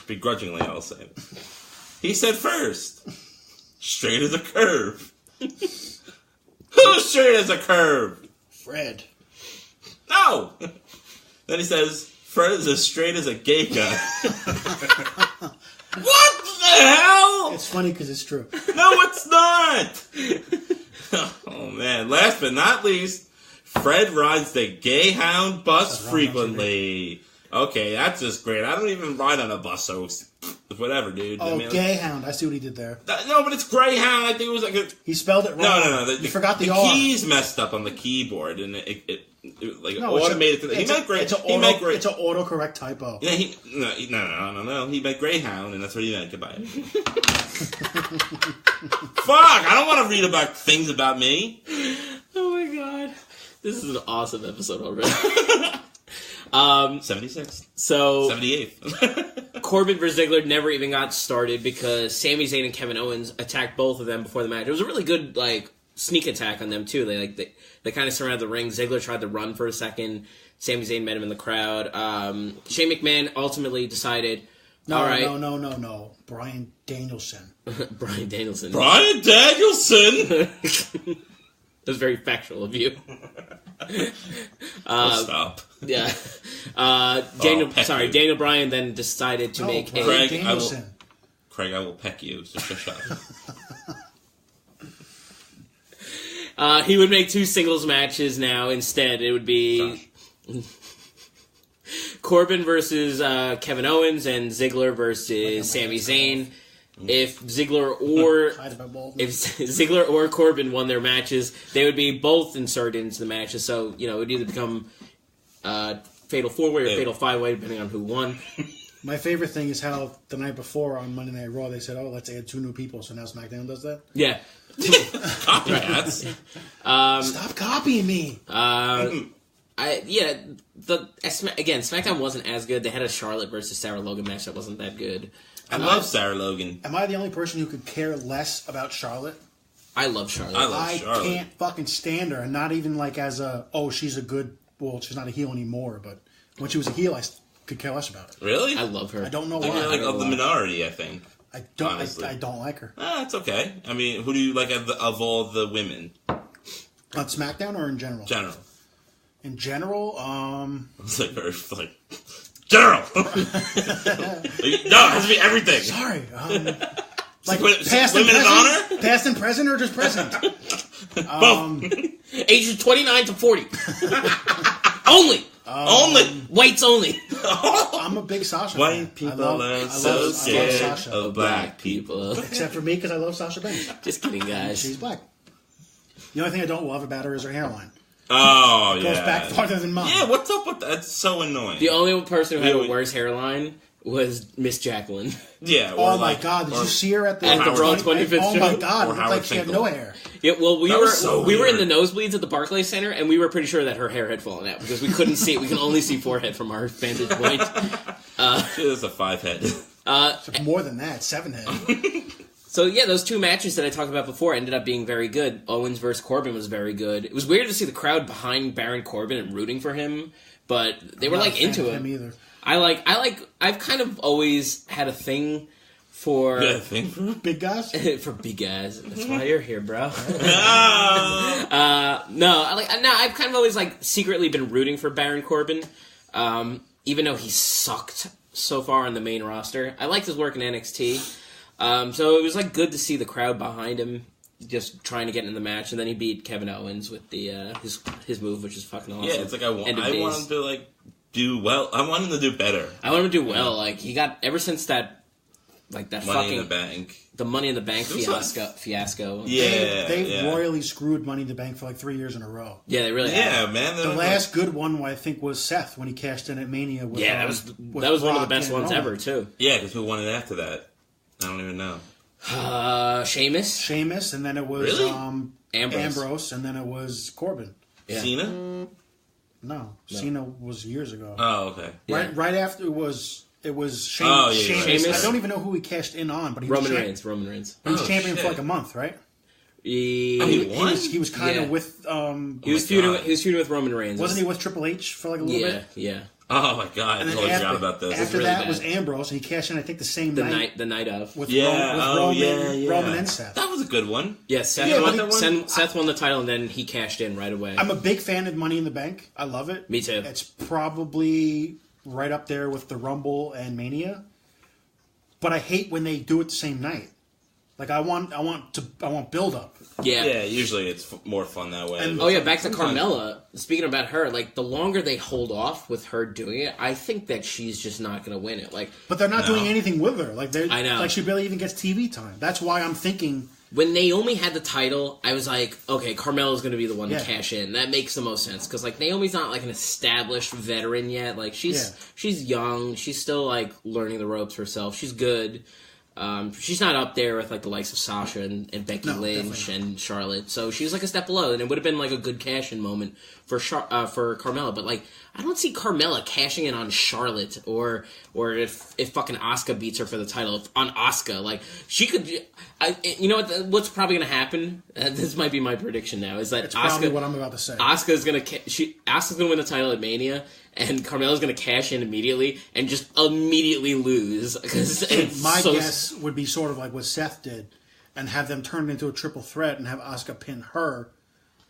Begrudgingly, I'll say it. He said first. Straight as a curve. Who's straight as a curve? Fred. No! Then he says, Fred is as straight as a gay guy. What the hell? It's funny because it's true. No, it's not! Oh, man. Last but not least, Fred rides the gay hound bus frequently. Okay, that's just great. I don't even ride on a bus, so whatever, dude. Oh, Gayhound. I see what he did there. No, but it's Greyhound. I think it was like he spelled it wrong. No. You forgot the R. The keys messed up on the keyboard, and it automated. He meant It's an autocorrect typo. Yeah, no. He meant Greyhound, and that's what he meant. Goodbye. Fuck! I don't want to read about things about me. Oh my god, this is an awesome episode already. 76. So 78th. Corbin versus Ziggler never even got started because Sami Zayn and Kevin Owens attacked both of them before the match. It was a really good sneak attack on them too. They kind of surrounded the ring. Ziggler tried to run for a second. Sami Zayn met him in the crowd. Shane McMahon ultimately decided, all right. No. Bryan Danielson. Bryan Danielson. That was very factual of you. Stop. Yeah. Daniel Bryan then decided to make Craig, I will peck you, so shut up. He would make 2 singles matches now instead. It would be Corbin versus Kevin Owens and Ziggler versus Sami Zayn. If Ziggler or Corbin won their matches, they would be both inserted into the matches. So it would either become Fatal 4-Way or Fatal 5-Way, depending on who won. My favorite thing is how the night before on Monday Night Raw they said, "Oh, let's add 2 new people." So now SmackDown does that. Yeah. Copycats. Stop copying me. SmackDown wasn't as good. They had a Charlotte versus Sarah Logan match that wasn't that good. I love Sarah Logan. Am I the only person who could care less about Charlotte? I love Charlotte. I can't fucking stand her, and not even as she's a good. Well, she's not a heel anymore, but when she was a heel, I could care less about it. Really? I love her. I don't know why. You're of the minority, I think. I don't like her. It's okay. I mean, who do you like of all the women? On SmackDown or in general? General. In general, It's General! No, it has to be everything. Sorry. Past women of honor? Past and present or just present? Both. Ages 29 to 40. Only. Whites only. I'm a big Sasha fan. White people are so scared of black people. Except for me, because I love Sasha Banks. Just kidding, guys. She's black. The only thing I don't love about her is her hairline. Oh, it goes back farther than mine. Yeah, what's up with that? That's so annoying. The only person who had a worse hairline was Miss Jacqueline. Yeah. Oh my God! Did you see her at the Raw 25th show? Oh my God! It looked like she had no hair. Yeah. Well, we were in the nosebleeds at the Barclays Center, and we were pretty sure that her hair had fallen out because we couldn't see it. We can only see forehead from our vantage point. She was a 5-head. More than that, 7-head. So, yeah, those 2 matches that I talked about before ended up being very good. Owens versus Corbin was very good. It was weird to see the crowd behind Baron Corbin and rooting for him, but they were into it. Either. I've kind of always had a thing for... You got a thing for big guys? For big guys. That's why you're here, bro. I've kind of always secretly been rooting for Baron Corbin, even though he sucked so far on the main roster. I liked his work in NXT. So it was good to see the crowd behind him, just trying to get in the match, and then he beat Kevin Owens with the his move, which is fucking awesome. Yeah, it's I want him to do well. I want him to do better. I want him to do well. He got ever since that that Money fucking in the Bank. The Money in the Bank fiasco. Yeah, they royally screwed Money in the Bank for 3 years in a row. Yeah, they really have. Man. The last good one, I think, was Seth when he cashed in at Mania. With, that was one of the best ones ever too. Yeah, because who won it after that? I don't even know. Sheamus, and then it was Ambrose, and then it was Corbin. Yeah. Cena? No, Cena was years ago. Oh, okay. Right after it was Sheamus. Oh, yeah, Sheamus. Sheamus. I don't even know who he cashed in on, but he Roman was Reigns. Roman Reigns. He was champion for a month, right? He won? He was kind of with. He was feuding with Roman Reigns. Wasn't he with Triple H for a little bit? Yeah. Oh my God! I totally forgot about this. After that was Ambrose, and he cashed in, I think, the night of with Roman and Seth. That was a good one. Yeah, Seth won the title, and then he cashed in right away. I'm a big fan of Money in the Bank. I love it. Me too. It's probably right up there with the Rumble and Mania. But I hate when they do it the same night. Like I want build up. Yeah. Yeah, usually it's more fun that way. And, back to Carmella. Speaking about her, like, the longer they hold off with her doing it, I think that she's just not going to win it. Like, but they're not doing anything with her. Like, I know. Like, she barely even gets TV time. That's why I'm thinking... When Naomi had the title, I was like, okay, Carmella's going to be the one to cash in. That makes the most sense. Because, like, Naomi's not, like, an established veteran yet. Like, she's young. She's still, like, learning the ropes herself. She's good. She's not up there with, like, the likes of Sasha and Becky Lynch and Charlotte. So she was, like, a step below. And it would have been, like, a good cash-in moment for Carmella. But, like, I don't see Carmella cashing in on Charlotte or if fucking Asuka beats her for the title on Asuka. Like, she could... you know what's probably going to happen? This might be my prediction now. Is that it's probably what I'm about to say. Asuka's going to win the title at Mania, and Carmella's going to cash in immediately and just immediately lose. My guess would be sort of like what Seth did, and have them turn it into a triple threat and have Asuka pin her.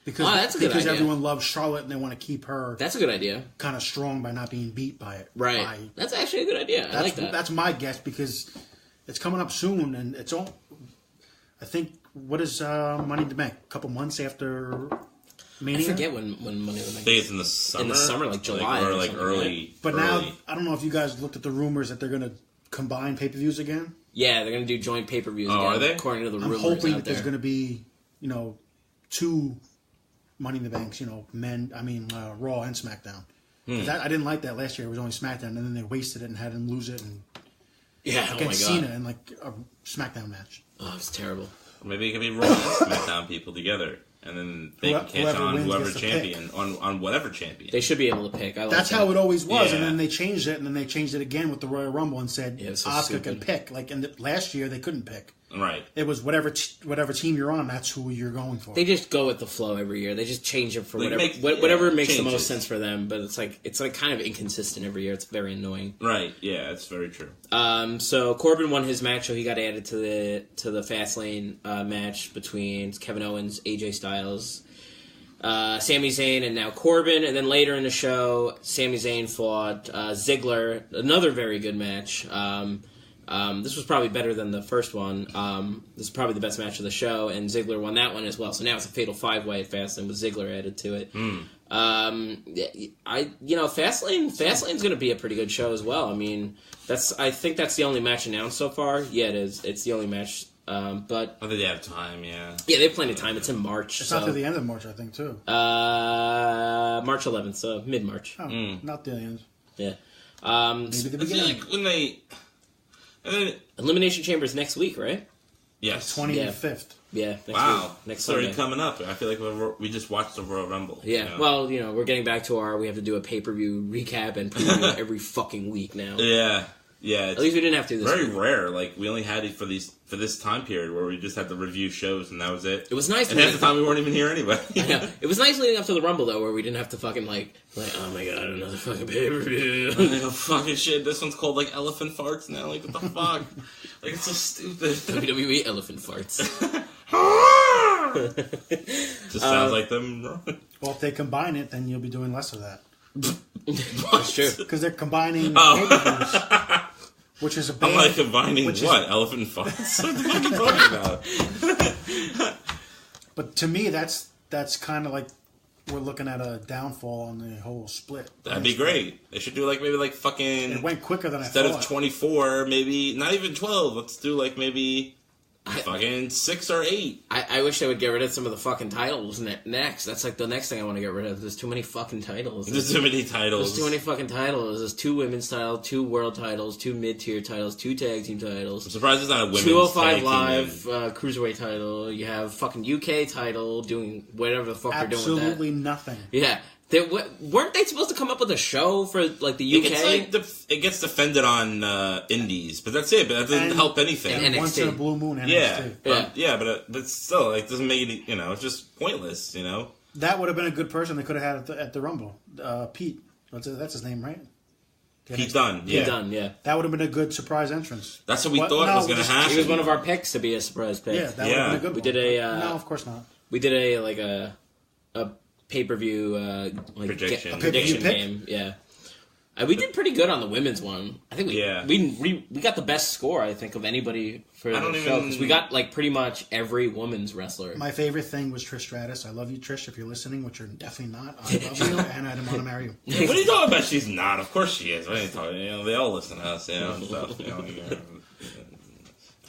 Because everyone loves Charlotte and they want to keep her. That's a good idea. Kind of strong by not being beat by it. Right. That's actually a good idea. I like that. That's my guess because it's coming up soon and it's all. I think what is Money in the Bank? A couple months after Mania. I forget when Money in the Bank. I think it's in the summer. In the summer, like July or like early. But now I don't know if you guys looked at the rumors that they're going to combine pay-per-views again. Yeah, they're going to do joint pay-per-views again. Are they? According to the rumors I'm hoping out that there's going to be 2 Money in the Banks, Raw and SmackDown. I didn't like that last year. It was only SmackDown, and then they wasted it and had him lose it and against Cena in like a SmackDown match. Oh, it's terrible. Maybe it could be Raw and SmackDown people together, and then they can catch on whoever champion on whatever champion. They should be able to pick. That's how it always was, and then they changed it, and then they changed it again with the Royal Rumble and said Asuka can pick. Like last year, they couldn't pick. Right. It was whatever team you're on, that's who you're going for. They just go with the flow every year. They just change it for whatever makes the most sense for them. But it's like kind of inconsistent every year. It's very annoying. Right. Yeah, it's very true. So Corbin won his match, so he got added to the Fastlane match between Kevin Owens, AJ Styles, Sami Zayn, and now Corbin. And then later in the show, Sami Zayn fought Ziggler. Another very good match. This was probably better than the first one. This is probably the best match of the show, and Ziggler won that one as well. So now it's a fatal 5-way at Fastlane with Ziggler added to it. Fastlane's going to be a pretty good show as well. I mean, I think that's the only match announced so far. Yeah, it is. It's the only match. But I think they have time. Yeah. Yeah, they have plenty of time. It's in March. It's not to the end of March, I think, too. March 11th, so mid-March. Oh, not the end. Yeah. Maybe the beginning. I feel like when they. Elimination Chamber is next week, right? Yes. 25th. Yeah. Next wow. Week. Next it's already Sunday. coming up. I feel like we just watched the Royal Rumble. Yeah. Well, we're getting back to we have to do a pay-per-view recap and preview every fucking week now. Yeah. Yeah. At least we didn't have to this very week. Rare. Like, we only had it for this time period where we just had to review shows and that was it. It was nice. And half the time we weren't even here anyway. I know. It was nice leading up to the Rumble, though, where we didn't have to fucking, like oh my god, another fucking pay-per-view. Oh, fucking shit. This one's called, like, Elephant Farts now. Like, what the fuck? Like, it's so stupid. WWE Elephant Farts. Just sounds like them. Well, if they combine it, then you'll be doing less of that. That's true. Because they're combining pay-per-views. Which is a bad... I'm like combining Elephant farts? What the fuck are you talking about? But to me, that's kind of like we're looking at a downfall on the whole split. That'd be great. They should do maybe fucking... It went quicker than I thought. Instead of 24, maybe... Not even 12. Let's do maybe... fucking 6 or 8. I wish they would get rid of some of the fucking titles next. That's the next thing I want to get rid of. There's too many fucking titles. There's too many titles. There's too many fucking titles. There's 2 women's titles, 2 world titles, 2 mid-tier titles, 2 tag team titles. I'm surprised it's not a women's 205 Live Cruiserweight title. You have fucking UK title doing whatever the fuck they're doing with that. Absolutely nothing. Yeah. Weren't they supposed to come up with a show for the UK? It gets defended on indies, but that's it. But that doesn't help anything. And once in a blue moon, NXT. Yeah, but still, it doesn't make any. It's just pointless. That would have been a good person they could have had at the Rumble. Pete, that's his name, right? Pete Dunne. Yeah. Pete Dunne. Yeah. That would have been a good surprise entrance. That's what we thought was going to happen. He was one of our picks to be a surprise pick. Yeah, that would have been a good one. We did no, of course not. We did a pay-per-view prediction prediction game. Yeah. We did pretty good on the women's one. I think we got the best score, I think, of anybody for the show. Because we got, like, pretty much every women's wrestler. My favorite thing was Trish Stratus. I love you, Trish, if you're listening, which you're definitely not. I love you, and I didn't want to marry you. What are you talking about? She's not. Of course she is. What are you talking? You know, they all listen to us, you know, and stuff. You know,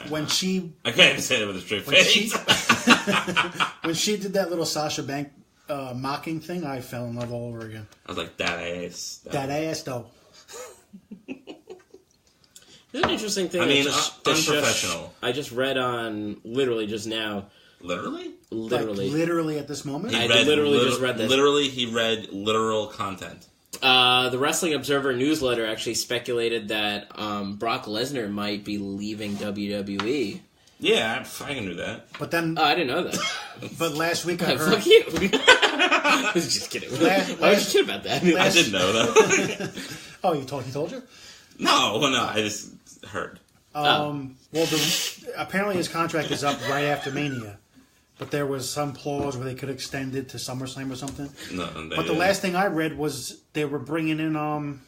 when she... I can't even say it with a straight face. When she did that little Sasha Banks mocking thing, I fell in love all over again. I was like, that ass. That ass, though. There's an interesting thing. I mean, unprofessional. I just read on, literally just now. Literally? Literally. Like, literally at this moment? I literally just read this. Literally, he read literal content. The Wrestling Observer newsletter actually speculated that Brock Lesnar might be leaving WWE. Yeah, I knew that. But then... I didn't know that. But last week I heard... Fuck you. I was just kidding. I was just kidding about that. I didn't know that. Oh, he told you? No, I just heard. Well, apparently his contract is up right after Mania. But there was some clause where they could extend it to SummerSlam or something. No, but the last thing I read was they were bringing in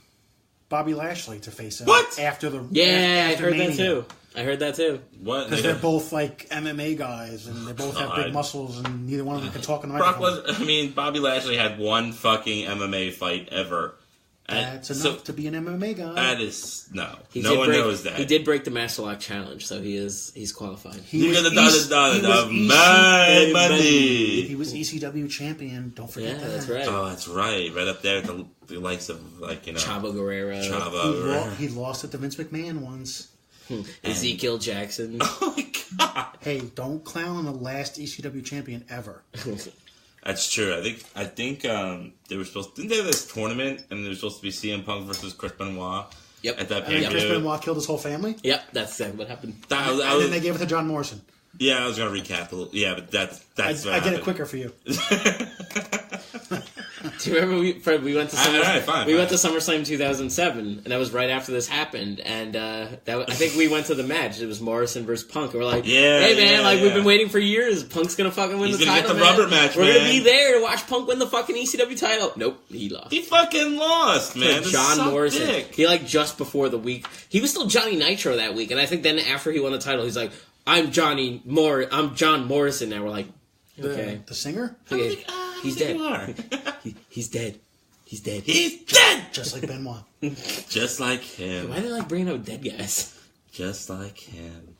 Bobby Lashley to face him. What? After the I heard Mania. That too. I heard that too. What? Because they're both like MMA guys and they both have big muscles and neither one of them can talk on the microphone. Bobby Lashley had one fucking MMA fight ever. That's enough to be an MMA guy. That is no one knows that. He did break the Master Lock Challenge, so he's qualified. He was ECW champion. Don't forget that. That's right. Oh, that's right. Right up there with the likes of Chavo Guerrero. He lost it to Vince McMahon once. Ezekiel Jackson. Oh my god! Hey, don't clown on the last ECW champion ever. That's true. I think they were didn't they have this tournament and there was supposed to be CM Punk versus Chris Benoit. Yep. At that and Chris Benoit killed his whole family. Yep, that's exactly what happened. And then they gave it to John Morrison. Yeah, I was gonna recap a little. Yeah, but that's. I did it quicker for you. Do you remember Fred? We went to went to SummerSlam 2007, and that was right after this happened. And I think we went to the match. It was Morrison versus Punk. And we're like, hey man, we've been waiting for years. Punk's gonna fucking win the title. He's gonna get the rubber match. We're gonna be there to watch Punk win the fucking ECW title. Nope, he lost. He fucking lost, man. John Morrison. Dick. He just before the week. He was still Johnny Nitro that week, and I think then after he won the title, he's like, I'm John Morrison now. We're like, okay, the singer. Okay. He's dead. He's dead. He's dead. He's dead! Just like Benoit. Just like him. Why do they bringing out dead guys? Just like him.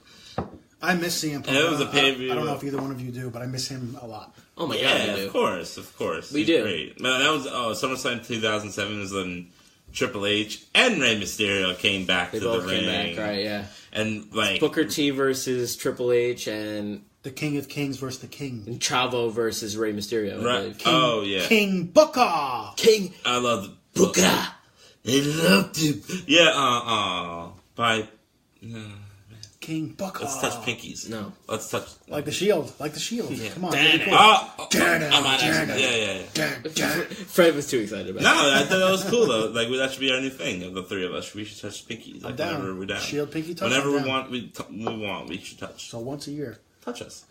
I miss CM Punk. It was a pay-per-view. I don't know if either one of you do, but I miss him a lot. Oh my god, we do. Of course. We do. Great. No, that was SummerSlam 2007 was when Triple H and Rey Mysterio came back to the ring. They both came back, right, yeah. And Booker T versus Triple H and... The King of Kings versus the King. And Chavo versus Rey Mysterio. Right. King Booker! King... I love the Booker! They loved him. Yeah, by... King Booker. Let's touch pinkies. No. Let's touch... Like the Shield. Yeah. Come on. Fred was too excited about it. No, I thought that was cool, though. Like, that should be our new thing of the three of us. We should touch pinkies. Like, whenever we're down. Shield, pinky, touch. Whenever we want, we should touch. So once a year. Touch us.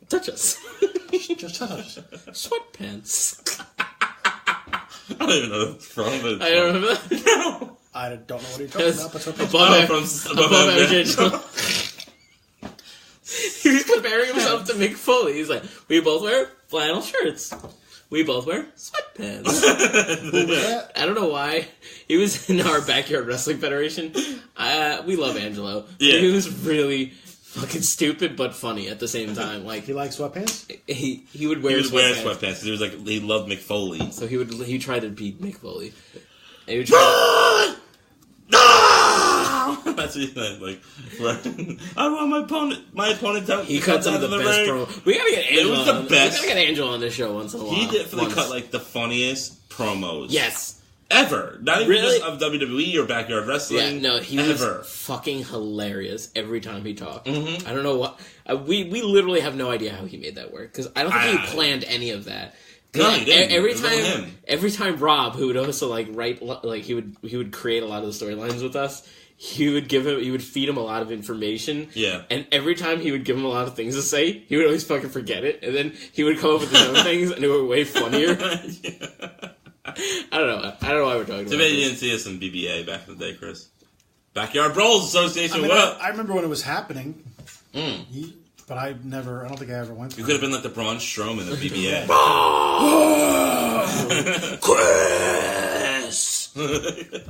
Touch us. Just touch us. Sweatpants. I don't even know what it's from, but I don't remember that. No. I don't know what you're talking about, but it's above average. He was comparing himself to Mick Foley. He's like, we both wear flannel shirts. We both wear sweatpants. I don't know why. He was in our backyard wrestling federation. We love Angelo. Yeah. He was really fucking stupid but funny at the same time. Like, he likes sweatpants? He would wear sweatpants because he was like, he loved Mick Foley. So he tried to beat Mick Foley. And he would That's what he said. Like, I want my opponent out. He cut some of the best promo. We gotta get Angelo. It was the best. We gotta get Angelo on this show once in a while. He definitely cut like the funniest promos. Yes. Ever. Not even just of WWE or backyard wrestling. Yeah, no, he was fucking hilarious every time he talked. Mm-hmm. I don't know what. We literally have no idea how he made that work because I don't think he planned any of that. No, he didn't. Every time Rob, who would also like write, like he would create a lot of the storylines with us. he would feed him a lot of information. Yeah. And every time he would give him a lot of things to say, he would always fucking forget it. And then he would come up with his own things, and it would be way funnier. I don't know why we're talking about this. Maybe you didn't see us in BBA back in the day, Chris. Backyard Brawls Association, what up? I remember when it was happening. But I don't think I ever went to it. You could have been like the Braun Strowman of BBA.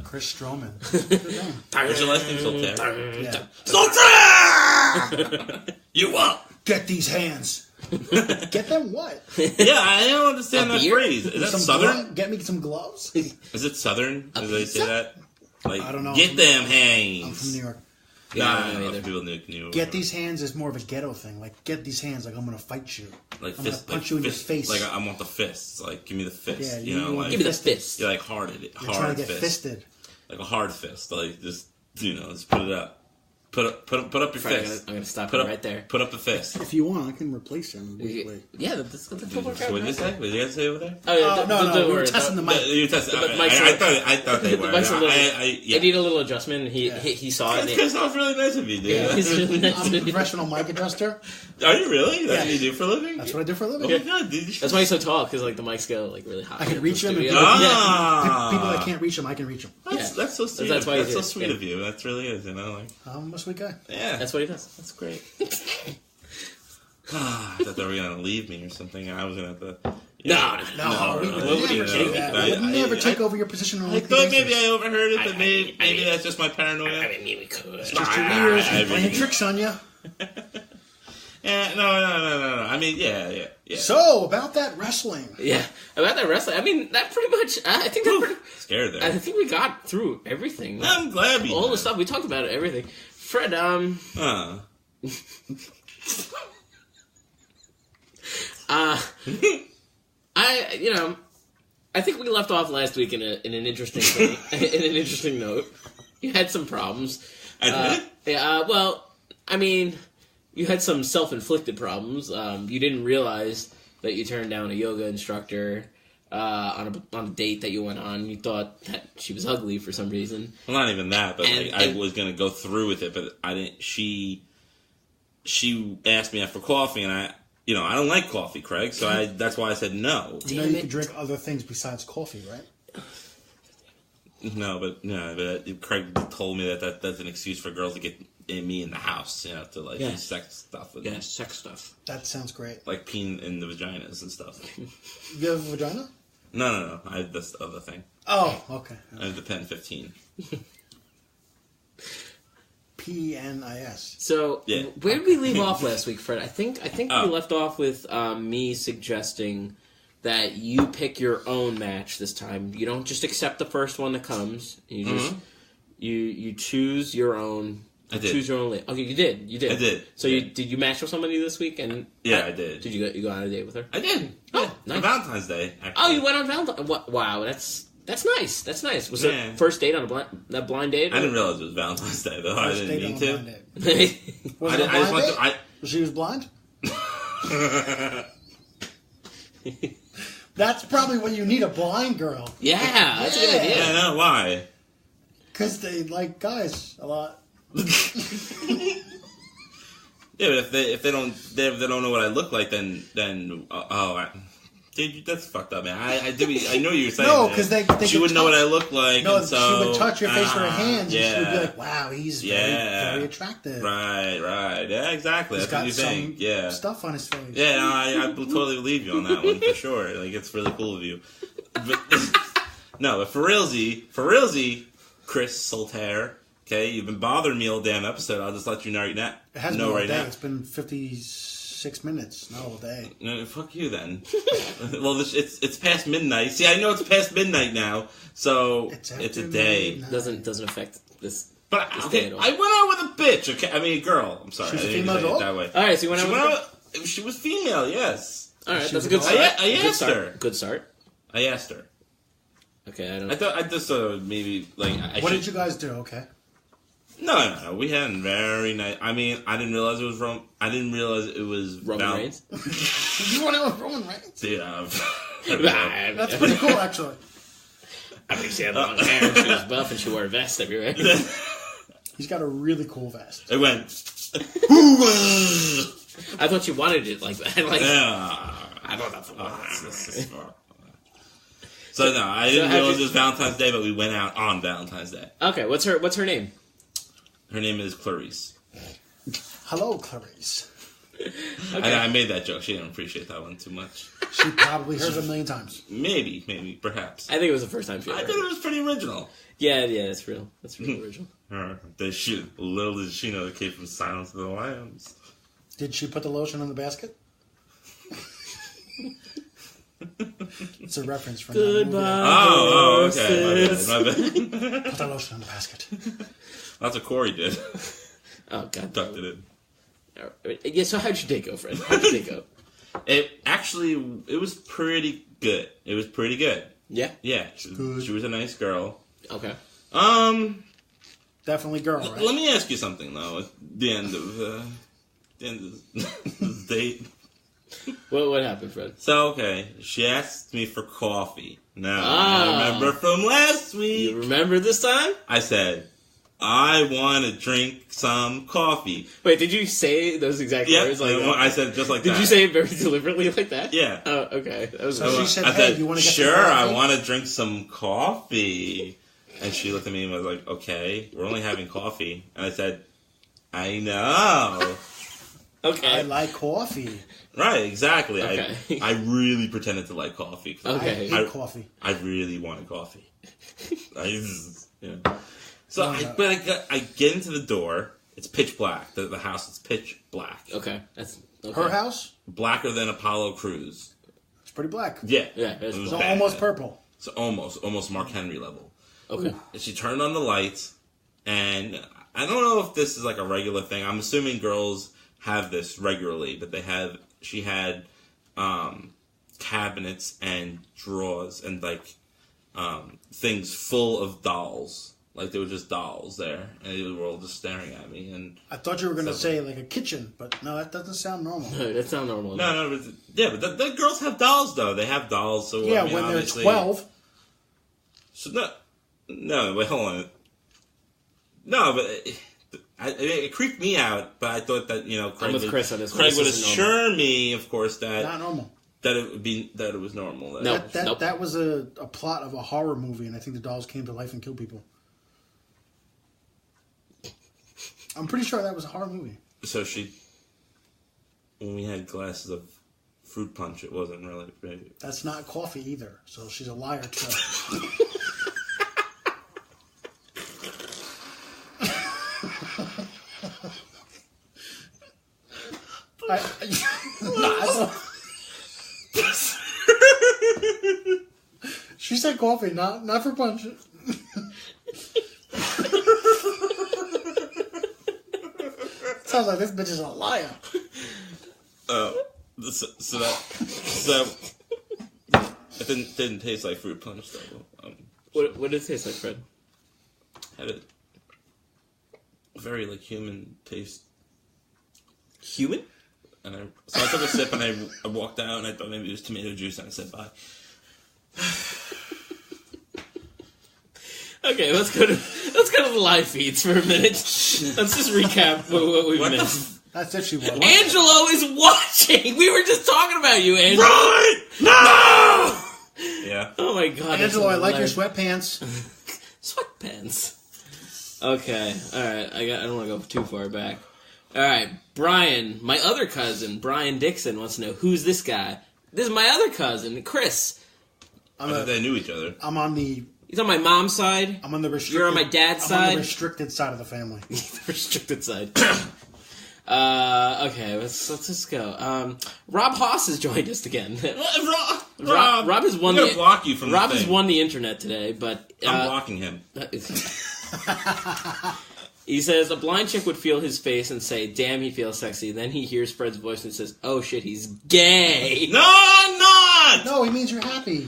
Chris Strowman. What's your last name? Soltaire? Yeah. Soltaire! You what? Get these hands. Get them what? Yeah, I don't understand that phrase. Is that Southern? Get me some gloves? Is it Southern? Do they say that? Like, I don't know. Get them hands. I'm from New York. Nah, people knew. Get these hands is more of a ghetto thing. Like, get these hands, like I'm gonna fight you. Like I'm fist, gonna punch you in fist, your face. Like I want the fists. Like give me the fist. Yeah, you know, like give me the fist. You're like hard You're trying to get fist. fisted. Like a hard fist. Like just just put it up. Put up your fist. I'm gonna stop right there. Put up the fist. If you want, I can replace him. Wait. Yeah, that's What did you say? What did you guys say over there? No, we were testing the mic. You tested. I thought they were. I need a little adjustment. He saw it. That sounds really nice of you, dude. Yeah, he's really nice. I'm a professional mic adjuster. Are you really? That's what you do for a living? That's what I do for a living. Oh my god, dude! That's why he's so tall, because like the mics go like really high. I can reach him. And people that can't reach him, I can reach him. That's so sweet. That's why that's so sweet of you. That's really is. Like I'm a sweet guy. Yeah, that's what he does. That's great. I thought they were gonna leave me or something. I was gonna have to. No, we would never take that. We would never take over your position on a weekly basis. I thought basis. maybe I overheard it, but maybe that's just my paranoia. I mean, we could. It's just your ears playing tricks on you. Yeah, no. I mean, yeah. So, about that wrestling. Yeah, about that wrestling. I mean, that pretty much, I think that pretty... Scared there. I think we got through everything. I'm glad we all the stuff. We talked about everything. Fred, I think we left off last week in an interesting thing, in an interesting note. You had some problems. I did? Yeah, well, I mean, you had some self-inflicted problems. You didn't realize that you turned down a yoga instructor on a date that you went on. You thought that she was ugly for some reason. Well, not even that, but I was going to go through with it, but I didn't. She asked me for coffee, and I don't like coffee, Craig, so that's why I said no. You know you can drink other things besides coffee, right? No, but Craig told me that that's an excuse for girls to get me in the house, to like do sex stuff. Yeah, sex stuff. That sounds great. Like peeing in the vaginas and stuff. You have a vagina? No. I have this other thing. Oh, okay. I have the Pen 15. PNIS. So, where did we leave off last week, Fred? I think we left off with me suggesting that you pick your own match this time. You don't just accept the first one that comes. You just you choose your own. I did. Choose your own. Okay, you did. I did. So did you match with somebody this week? And I did. Did you go on a date with her? I did. Oh, nice. On Valentine's Day. Actually. Oh, you went on Valentine's. Wow, that's nice. That's nice. Was it first date on a blind date? Or? I didn't realize it was Valentine's Day though. I didn't mean to. Was it a blind date? She was blind. That's probably when you need a blind girl. Yeah, that's a good idea. Yeah, no, why? Because they like guys a lot. Yeah, but if they don't know what I look like, then dude, that's fucked up, man. I know you were saying. No, because she wouldn't know what I look like. No, and so, she would touch your face with her hands, yeah. and she would be like, "Wow, he's very attractive." Right. Yeah, exactly. He's that's what you think. Yeah, stuff on his face. Yeah, no, I totally believe you on that one for sure. Like, it's really cool of you. But no, but for realsy, Chris Soltaire. Okay, you've been bothering me all damn episode. I'll just let you know right now. It hasn't been all day. It's been 56 minutes, not all day. No, fuck you then. Well, it's past midnight. See, I know it's past midnight now, so it's a day. Doesn't affect this. But okay, I went out with a bitch. Okay, I mean a girl. I'm sorry, she was I didn't a female say it that way. All right, so you went out with she was female. Yes. All right, that's a good start. I asked her. Good start. I asked her. Okay, I just maybe like. What did you guys do? Okay. No. We had a very nice. I mean, I didn't realize it was Roman. I didn't realize it was Roman Reigns. You went out with Roman Reigns? Dude, that's pretty cool, actually. I think she had long hair. She was buff, and she wore a vest everywhere. He's got a really cool vest. It went. I thought you wanted it like that. Like, I don't know. So no, I didn't know it was Valentine's Day, but we went out on Valentine's Day. Okay, what's her name? Her name is Clarice. Hello, Clarice. Okay. I made that joke. She didn't appreciate that one too much. She probably heard it a million times. Maybe, perhaps. I think it was the first time she I heard thought it was pretty original. Yeah, that's real. That's really original. Little did she know it came from Silence of the Lambs. Did she put the lotion in the basket? It's a reference from Goodbye. Okay. My bad. Put the lotion in the basket. That's what Corey did. Oh, God. Ducked it in. Yeah, so how'd your day go, Fred? How'd your day go? It was pretty good. It was pretty good. Yeah? Yeah. She was a nice girl. Okay. Definitely girl, right? Let me ask you something, though, at the end of the date. What happened, Fred? So, okay, she asked me for coffee. Now, I remember from last week. You remember this time? I said, I want to drink some coffee. Wait, did you say those exact words? Like I said it just like that. Did you say it very deliberately like that? Yeah. Oh, okay. That was she said, hey, you want to get sure, some coffee? I want to drink some coffee. And she looked at me and was like, okay, we're only having coffee. And I said, I know. Okay. I like coffee. Right, exactly. Okay. I really pretended to like coffee. Okay. I hate coffee. I really wanted coffee. So I get into the door. It's pitch black. The house is pitch black. Okay. That's okay. Her house? Blacker than Apollo Crews. It's pretty black. Yeah. Yeah. It's almost purple. So almost Mark Henry level. Okay. And she turned on the lights, and I don't know if this is like a regular thing. I'm assuming girls have this regularly, but she had cabinets and drawers and like things full of dolls. Like there were just dolls there, and they were all just staring at me. And I thought you were going to say like a kitchen, but no, that doesn't sound normal. That sounds normal. No, but the girls have dolls though. They have dolls. So yeah, when they're 12. So no, wait, hold on. No, but it creeped me out. But I thought that Craig would assure me, of course, that not normal. That it was normal. That was a plot of a horror movie, and I think the dolls came to life and killed people. I'm pretty sure that was a horror movie. So when we had glasses of fruit punch, it wasn't really big. That's not coffee either, so she's a liar too. She said coffee, not for punch. Sounds like this bitch is a liar. So it didn't taste like fruit punch though. What did it taste like, Fred? Had a very human taste. Human? And so I took a sip and I walked out and I thought maybe it was tomato juice and I said bye. Okay, let's go to the live feeds for a minute. Let's just recap what we've missed. That's actually what. Angelo is watching. We were just talking about you, Angelo. Right? No! Yeah. Oh my God, Angelo, I like your sweatpants. Sweatpants. Okay, all right. I don't want to go too far back. All right, Brian, my other cousin, Brian Dixon, wants to know who's this guy. This is my other cousin, Chris. I thought they knew each other. He's on my mom's side. I'm on the restricted. You're on my dad's side. I'm on the restricted side of the family. The restricted side. Okay, let's just go. Rob Haas has joined us again. Rob has won the. Block you from Rob has won the internet today, but I'm blocking him. He says a blind chick would feel his face and say, "Damn, he feels sexy." Then he hears Fred's voice and says, "Oh shit, he's gay." No, I'm not. No, he means you're happy.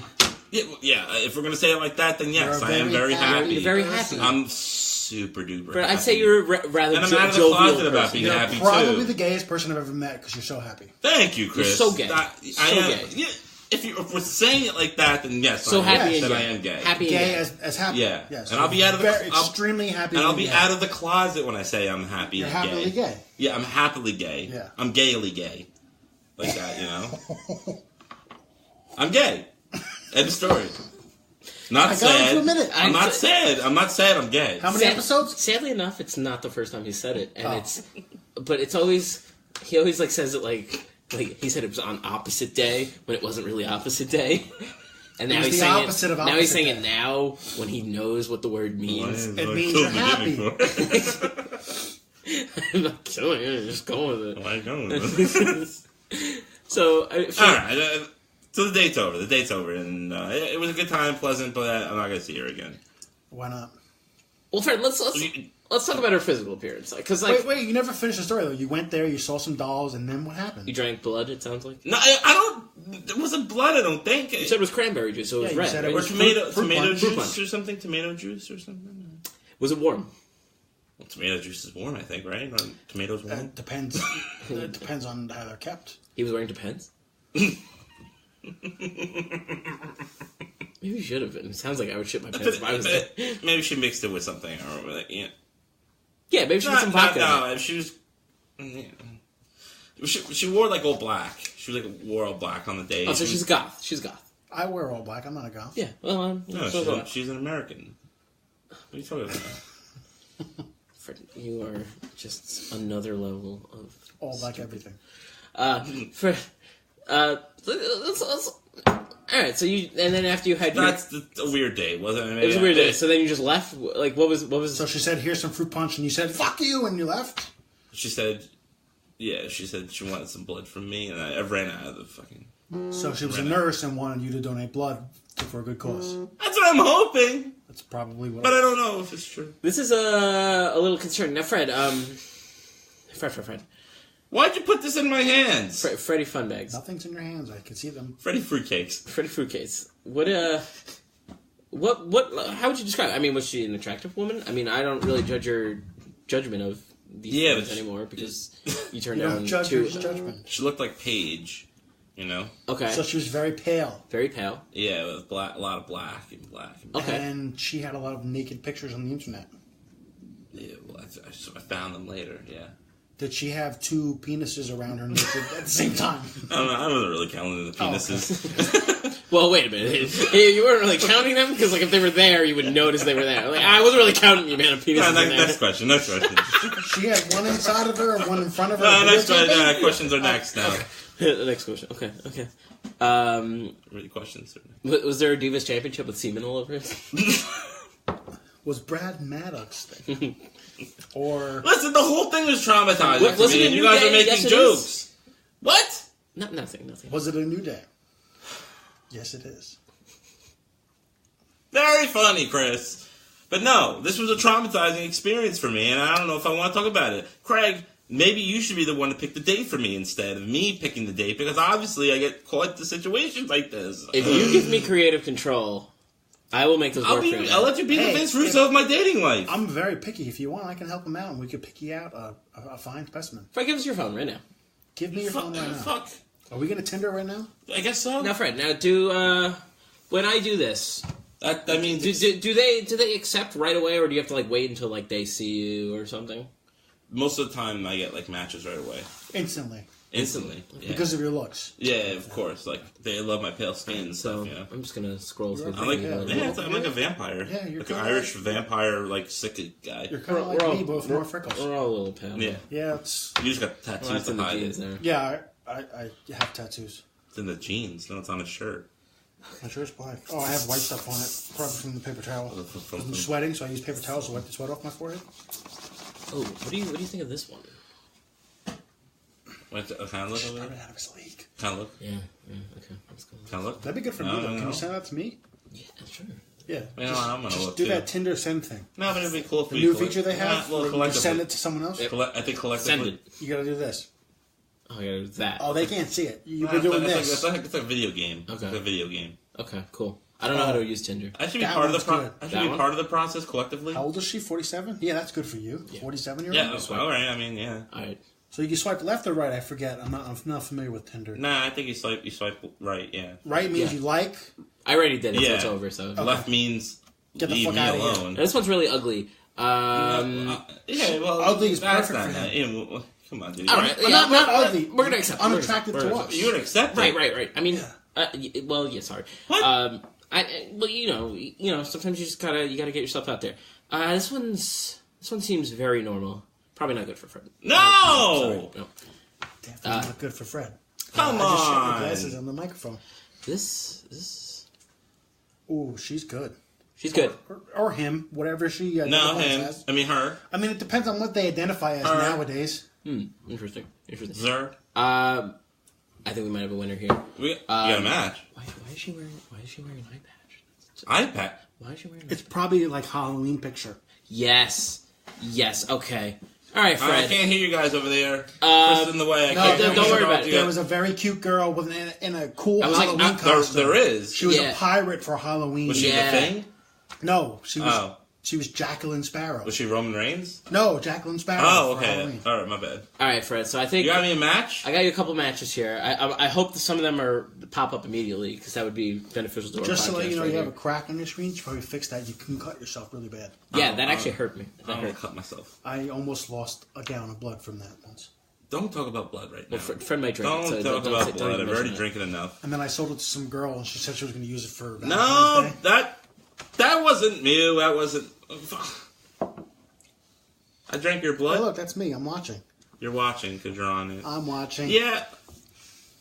Yeah. If we're gonna say it like that, then yes, I am very happy. You're very happy. I'm super duper. Happy. I'd say you're rather and I'm out of the closet about being happy probably too. the gayest person I've ever met because you're so happy. Thank you, Chris. You're so gay. I am. Gay. Yeah, if we're saying it like that, then yes, so happy and I am gay. Happy gay and as happy. Yeah. Yes. And I'll be out of the extremely happy. And I'll be out of the closet when I say I'm happy. You're and happily gay. Yeah, I'm happily gay. Yeah. I'm gaily gay, like that. You know. I'm gay. End of story. Not sad. I'm not sad. I'm not sad. I'm gay. How many episodes? Sadly enough, it's not the first time he said it, and but it's always he always like says it like he said it was on opposite day when it wasn't really opposite day, and now he's saying it. Now he's saying it now when he knows what the word means. It means you're happy. I'm not killing it. Just go with it. Why going with it? So, all right. So the date's over. The date's over, and it was a good time, pleasant, but I'm not gonna see her again. Why not? Well, Fred, let's talk about her physical appearance. Because wait, you never finished the story though. You went there, you saw some dolls, and then what happened? You drank blood. It sounds like. No, I don't. It wasn't blood. I don't think. You said it was cranberry juice, so it was red. Said right? it was tomato juice or something. Tomato juice or something. Was it warm? Well, tomato juice is warm, I think, right? Tomatoes warm. Depends. It depends on how they're kept. He was wearing Depends. Maybe you should have been. It sounds like I would shit my pants if I was there. Maybe she mixed it with something, or like, yeah. Yeah, maybe she put some vodka. No, she was. Yeah. She wore like all black. She was like wore all black on the day. Oh, so she's goth. She's goth. I wear all black. I'm not a goth. Yeah. Well, no, she's an American. What are you talking about? Fred, you are just another level of all black everything. Fred. Let's all right, so you and then after you had that's a weird day, wasn't it? It was a weird day. So then you just left. Like, what was? So she said, "Here's some fruit punch," and you said, "Fuck you," and you left. She said, "Yeah." She said she wanted some blood from me, and I ran out of the fucking. So she was a nurse and wanted you to donate blood for a good cause. That's what I'm hoping. That's probably what. But I don't know if it's true. This is a little concerning. Now, Fred. Fred. Why'd you put this in my hands? Freddy Funbags. Nothing's in your hands. I can see them. Freddy Fruitcakes. Freddy Fruitcakes. What, how would you describe it? I mean, was she an attractive woman? I mean, I don't really judge your judgment of these things anymore because you turned down two. Judgment. She looked like Paige, you know? Okay. So she was very pale. Very pale. Yeah, with a lot of black and black. Okay. And she had a lot of naked pictures on the internet. Yeah, well, I found them later, yeah. Did she have two penises around her naked at the same time? I wasn't really counting the penises. Okay. Well, wait a minute. You weren't really counting them? Because like, if they were there, you would notice they were there. Like, I wasn't really counting the amount of penises there. Next question. She had one inside of her and one in front of her. No, next question. Questions are next now. Okay. The next question. Okay. Really questions? Was there a Divas Championship with semen all over it? Was Brad Maddox there? Or listen, the whole thing was traumatizing to me, and you guys are making jokes. What? Nothing. Was it a new day? Yes, it is. Very funny, Chris. But no, this was a traumatizing experience for me, and I don't know if I want to talk about it. Craig, maybe you should be the one to pick the date for me instead of me picking the date, because obviously I get caught into situations like this. If you give me creative control, I will make this work for you. I'll let you be the Vince Russo of my dating life. I'm very picky. If you want, I can help him out, and we could pick you out a fine specimen. Fred, give us your phone right now. Give me your phone right now. Fuck. Are we going to Tinder right now? I guess so. Now, Fred, when I do this, that means do they accept right away, or do you have to like wait until like they see you or something? Most of the time, I get like matches right away. Instantly. Yeah. Because of your looks. Yeah, of course. Like they love my pale skin and stuff. Yeah. I'm just gonna scroll through. I'm like a vampire. Yeah, you're like an Irish vampire, like sick guy. You're kind of like me, but with more freckles. We're all a little pale. Yeah, it's. You just got tattoos to hide it. There. Yeah, I have tattoos. It's in the jeans. No, it's on a shirt. My shirt's black. Oh, I have white stuff on it, probably from the paper towel. I'm sweating, so I use paper towels to wipe the sweat off my forehead. Oh, what do you think of this one? Kind of look over there? Out of his league. Kind of look? Yeah, okay. Let's go. Kind of look? That'd be good for me, though. Can you send that to me? Yeah, sure. Yeah. I'm going to look, do that Tinder send thing. No, but it'd be cool if the new feature they have, you send it to someone else? I think collectively. Send it. You gotta do this. Oh, yeah, that. Oh, they can't see it. You've been doing this. It's like a video game. Okay. It's a video game. Okay, cool. I don't know how to use Tinder. I should be part of the process collectively. How old is she? 47? Yeah, that's good for you. 47-year-old? Yeah, all right. I mean, yeah. All right. So you swipe left or right? I forget. I'm not familiar with Tinder. Nah, I think you swipe right. Yeah. Right means you like. I already did it, so it's over. So left means get the leave fuck me out alone. of here. This one's really ugly. Ugly is perfect for him. Come on, dude. All right, not ugly. We're gonna accept. Unattractive to us. You would accept it. it. Right. I mean, sorry. What? Sometimes you just gotta get yourself out there. This one seems very normal. Probably not good for Fred. No. No. Definitely not good for Fred. Come I just shut on. my glasses on the microphone. This. Ooh, she's good. She's good. Or him, whatever she No, identifies him. as. I mean, her. I mean, it depends on what they identify as nowadays. Interesting. Zer. I think we might have a winner here. You got a match. Why is she wearing an eye patch? Eye patch. Why is she wearing? It's probably like Halloween picture. Yes. Okay. All right, Fred. I can't hear you guys over there. Chris in the way. Don't worry about it. There was a very cute girl in a cool Halloween costume. There is. She was a pirate for Halloween. Was she the Thing? No, she was. She was Jacqueline Sparrow. Was she Roman Reigns? No, Jacqueline Sparrow. Oh, okay. All right, my bad. All right, Fred. So I think you got me a match. I got you a couple matches here. I hope that some of them pop up immediately because that would be beneficial to our podcast. Just to let you know, you have a crack on your screen. You should probably fix that. You can cut yourself really bad. Yeah, that actually hurt me. I'm gonna cut myself. I almost lost a gallon of blood from that once. Don't talk about blood right now. Well, Fred might drink Don't it. talk about blood. I'm already drinking enough. And then I sold it to some girl, and she said she was going to use it for Valentine's No, Day. that wasn't you. That wasn't. I drank your blood. Hey, look, that's me. I'm watching. You're watching because you're on it. I'm watching. Yeah.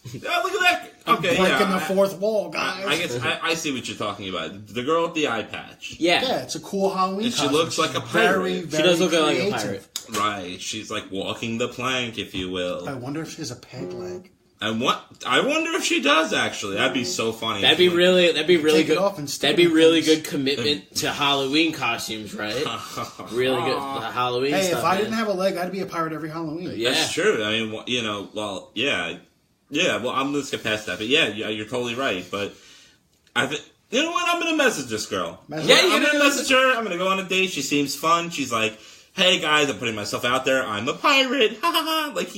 Oh, look at that. Okay, breaking the fourth wall, guys. I guess I see what you're talking about. The girl with the eye patch. Yeah, it's a cool Halloween costume. She looks like a pirate. She does look like a pirate. Right. She's like walking the plank, if you will. I wonder if she has a peg leg. I wonder if she does actually. That'd be so funny. That'd be really good. That'd be really good commitment to Halloween costumes, right? Really good Halloween stuff. Hey, if I didn't have a leg, I'd be a pirate every Halloween. Yeah. That's true. I mean, well, yeah. Well, I'm let's get past that. But yeah, you're totally right. But you know what? I'm gonna message this girl. I'm gonna message her. I'm gonna go on a date. She seems fun. She's like, hey guys, I'm putting myself out there. I'm a pirate. Ha ha ha. Like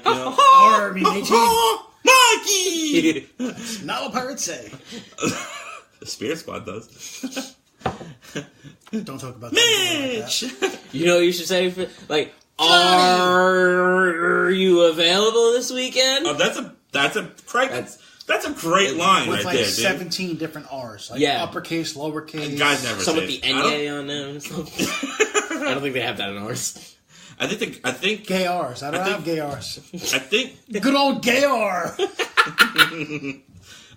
Army Mikey. Not what pirates say. The Spirit Squad does. Don't talk about that. Mitch. You know what you should say? Like, are you available this weekend? Oh, that's a great line with right like there, dude. 17 different R's. Like uppercase, lowercase. Guys never some say with the Enye on them. I don't think they have that in ours. I think gay R's. I don't have gay R's. I think good old gay R.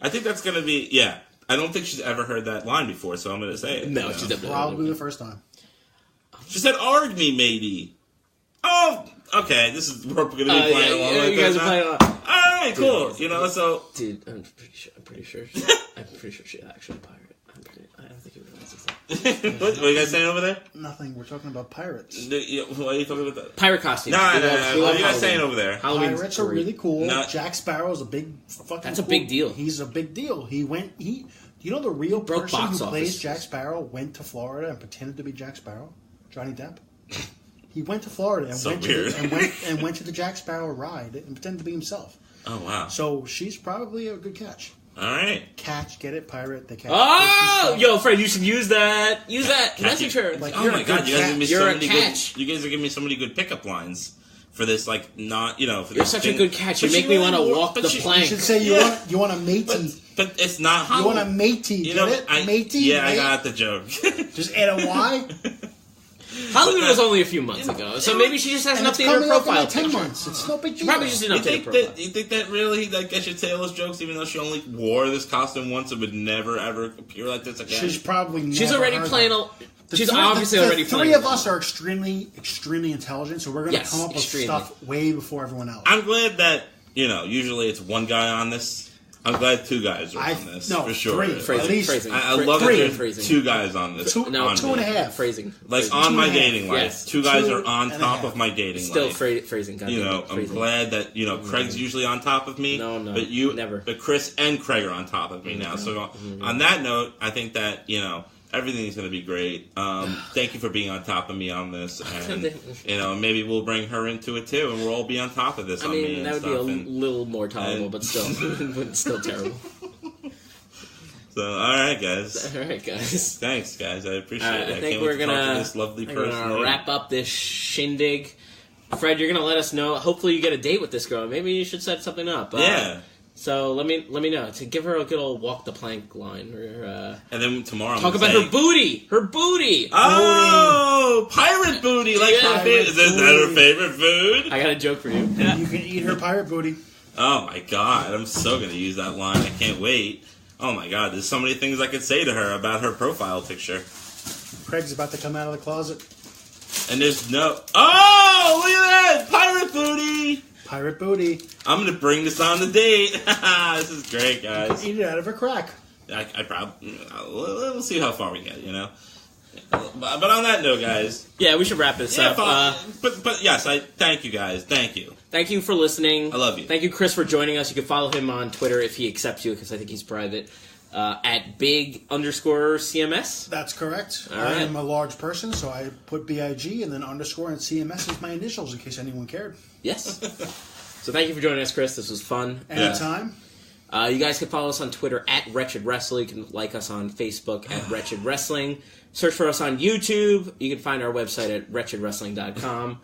I think that's gonna be I don't think she's ever heard that line before, so I'm gonna say it. No, she's definitely probably the first time. She said, "Arg me, matey." Oh, okay. We're gonna be playing along. You guys are playing along. All right, cool. Dude, dude, I'm pretty sure she's actually a pirate. I don't think you realize that. What are you guys saying over there? Nothing. We're talking about pirates. What are you talking about? That? Pirate costumes. No. What are you guys saying over there? Pirates are really cool. Jack Sparrow's a big fucking. That's a big deal. He's a big deal. You know the real person who plays Jack Sparrow went to Florida and pretended to be Jack Sparrow? Johnny Depp. He went to Florida and went to the Jack Sparrow ride and pretended to be himself. Oh wow! So she's probably a good catch. All right, catch, get it, pirate. The catch. Oh, yo, Fred, you should use that. Use that. Message her. Like, oh my god, you guys are giving me so many good pickup lines for this. Like, not for you're such a good catch. You make me want to walk the plank. You should say you want a matey. But it's not. You want a matey. You know it? Matey. Yeah, I got the joke. Just add a Y. Halloween was only a few months ago, so maybe she just hasn't updated her profile. 10 months. It's no big deal. Probably just didn't update her profile. You think that really gets you tail those jokes, even though she only wore this costume once and would never ever appear like this again? She's probably never. She's already playing. She's obviously already playing. The three of us are extremely intelligent, so we're going to come up with stuff way before everyone else. I'm glad that usually it's one guy on this. I'm glad two guys are on this, for sure. Three. At least I love that there's two guys on this. Two and a half. Phrasing. Like, on my dating life. Two guys are on top of my dating life. Still phrasing. I'm glad that, Craig's usually on top of me. No. But never. But Chris and Craig are on top of me now. So on that note, I think that, Everything's going to be great. Thank you for being on top of me on this. And, maybe we'll bring her into it, too, and we'll all be on top of this. I mean, that would be a little more tolerable, but still terrible. So, all right, guys. All right, guys. Thanks, guys. I appreciate it. I think we're going to this lovely person. Wrap up this shindig. Fred, you're going to let us know. Hopefully you get a date with this girl. Maybe you should set something up. Yeah. So let me know to give her a good old walk the plank line. And then tomorrow talk about her booty. Her booty. Oh, pirate booty. Like her favorite. Is that her favorite food? I got a joke for you. Yeah. You can eat her pirate booty. Oh my god, I'm so gonna use that line. I can't wait. Oh my god, there's so many things I could say to her about her profile picture. Craig's about to come out of the closet. And there's no. Oh, look at that! Pirate booty! Pirate booty. I'm going to bring this on the date. This is great, guys. You can eat it out of her crack. I probably. We'll see how far we get, But on that note, guys. Yeah, we should wrap this up. But yes, I thank you, guys. Thank you. Thank you for listening. I love you. Thank you, Chris, for joining us. You can follow him on Twitter if he accepts you, because I think he's private. At big_CMS. That's correct. All I right. am a large person, so I put BIG and then underscore and CMS is my initials in case anyone cared. Yes. So thank you for joining us, Chris. This was fun. Anytime. You guys can follow us on Twitter at Wretched Wrestling. You can like us on Facebook at Wretched Wrestling. Search for us on YouTube. You can find our website at wretchedwrestling.com.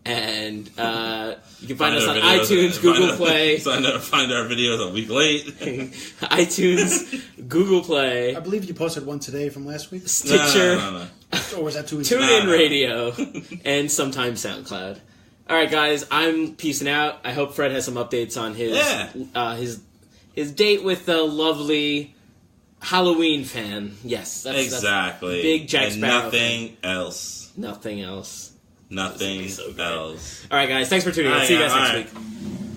And you can find us on iTunes, Google Play. Find our videos a week late. iTunes, Google Play. I believe you posted one today from last week. Stitcher. No. Or was that 2 weeks ago? TuneIn Radio. And sometimes SoundCloud. All right, guys. I'm peacing out. I hope Fred has some updates on his date with the lovely Halloween fan. Yes, that's exactly. Big Jack Sparrow. Nothing else. Nothing else. Nothing else. All right, guys. Thanks for tuning in. See you guys next week.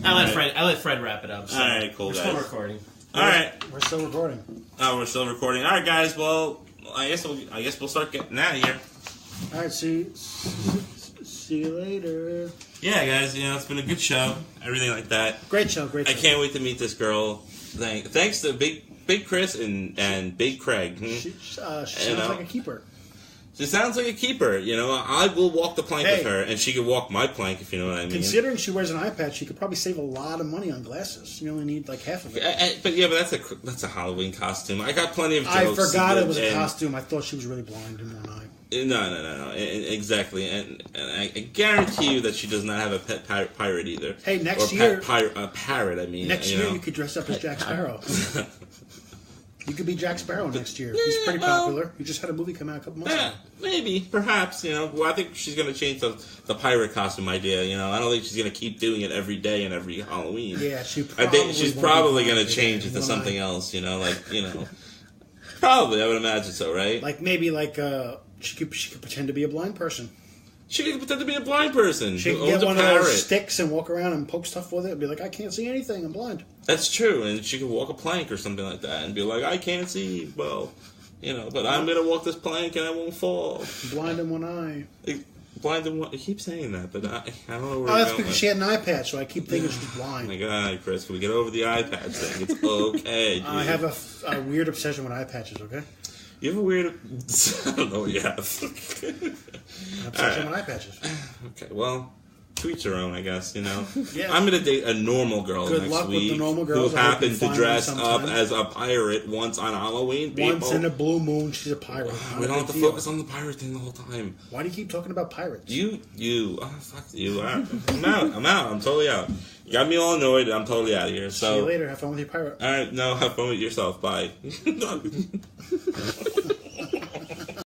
Right. I let Fred wrap it up. So all right, cool, we're guys. Still recording. All right, we're still recording. Oh, we're still recording. All right, guys. Well, I guess we'll start getting out of here. All right. See you later. Yeah, guys. It's been a good show. Everything like that. Great show. I can't wait to meet this girl. Thanks to Big Chris and Big Craig. She sounds like a keeper. She sounds like a keeper. I will walk the plank with her, and she can walk my plank, if you know what I mean. Considering she wears an eye patch, she could probably save a lot of money on glasses. You only need like half of it. But that's a Halloween costume. I got plenty of jokes. I forgot it was a costume. I thought she was really blind in one eye. No. Exactly. And I guarantee you that she does not have a pet pirate either. Hey, next year... a parrot, I mean. Next year you could dress up as Jack Sparrow. You could be Jack Sparrow next year. He's pretty popular. He just had a movie come out a couple months ago. Maybe, perhaps. Well, I think she's going to change the pirate costume idea. I don't think she's going to keep doing it every day and every Halloween. Yeah, I think she's probably going to change it to something else. Probably, I would imagine so, right? She could pretend to be a blind person. She could pretend to be a blind person. She could get one of those sticks and walk around and poke stuff with it and be like, I can't see anything, I'm blind. That's true, and she could walk a plank or something like that and be like, I can't see, but I'm going to walk this plank and I won't fall. Blind in one eye. Blind in one... I keep saying that, but I don't know where that's because she had an eye patch, so I keep thinking she's blind. Oh my God, Chris, can we get over the eye patch thing? It's okay, dude. I have a weird obsession with eye patches, okay? You have a weird... I don't know what you have. Obsession with eye patches. Okay, well, to each their own, I guess, Yeah. I'm going to date a normal girl Good next luck week with the normal girls. who happens to dress up as a pirate once on Halloween, people. Once in a blue moon, she's a pirate. We don't have to focus on the pirate thing the whole time. Why do you keep talking about pirates? You. Oh, fuck you. I'm out. I'm totally out. You got me all annoyed, and I'm totally out of here. So see you later. Have fun with your pirate. All right, no, have fun with yourself. Bye.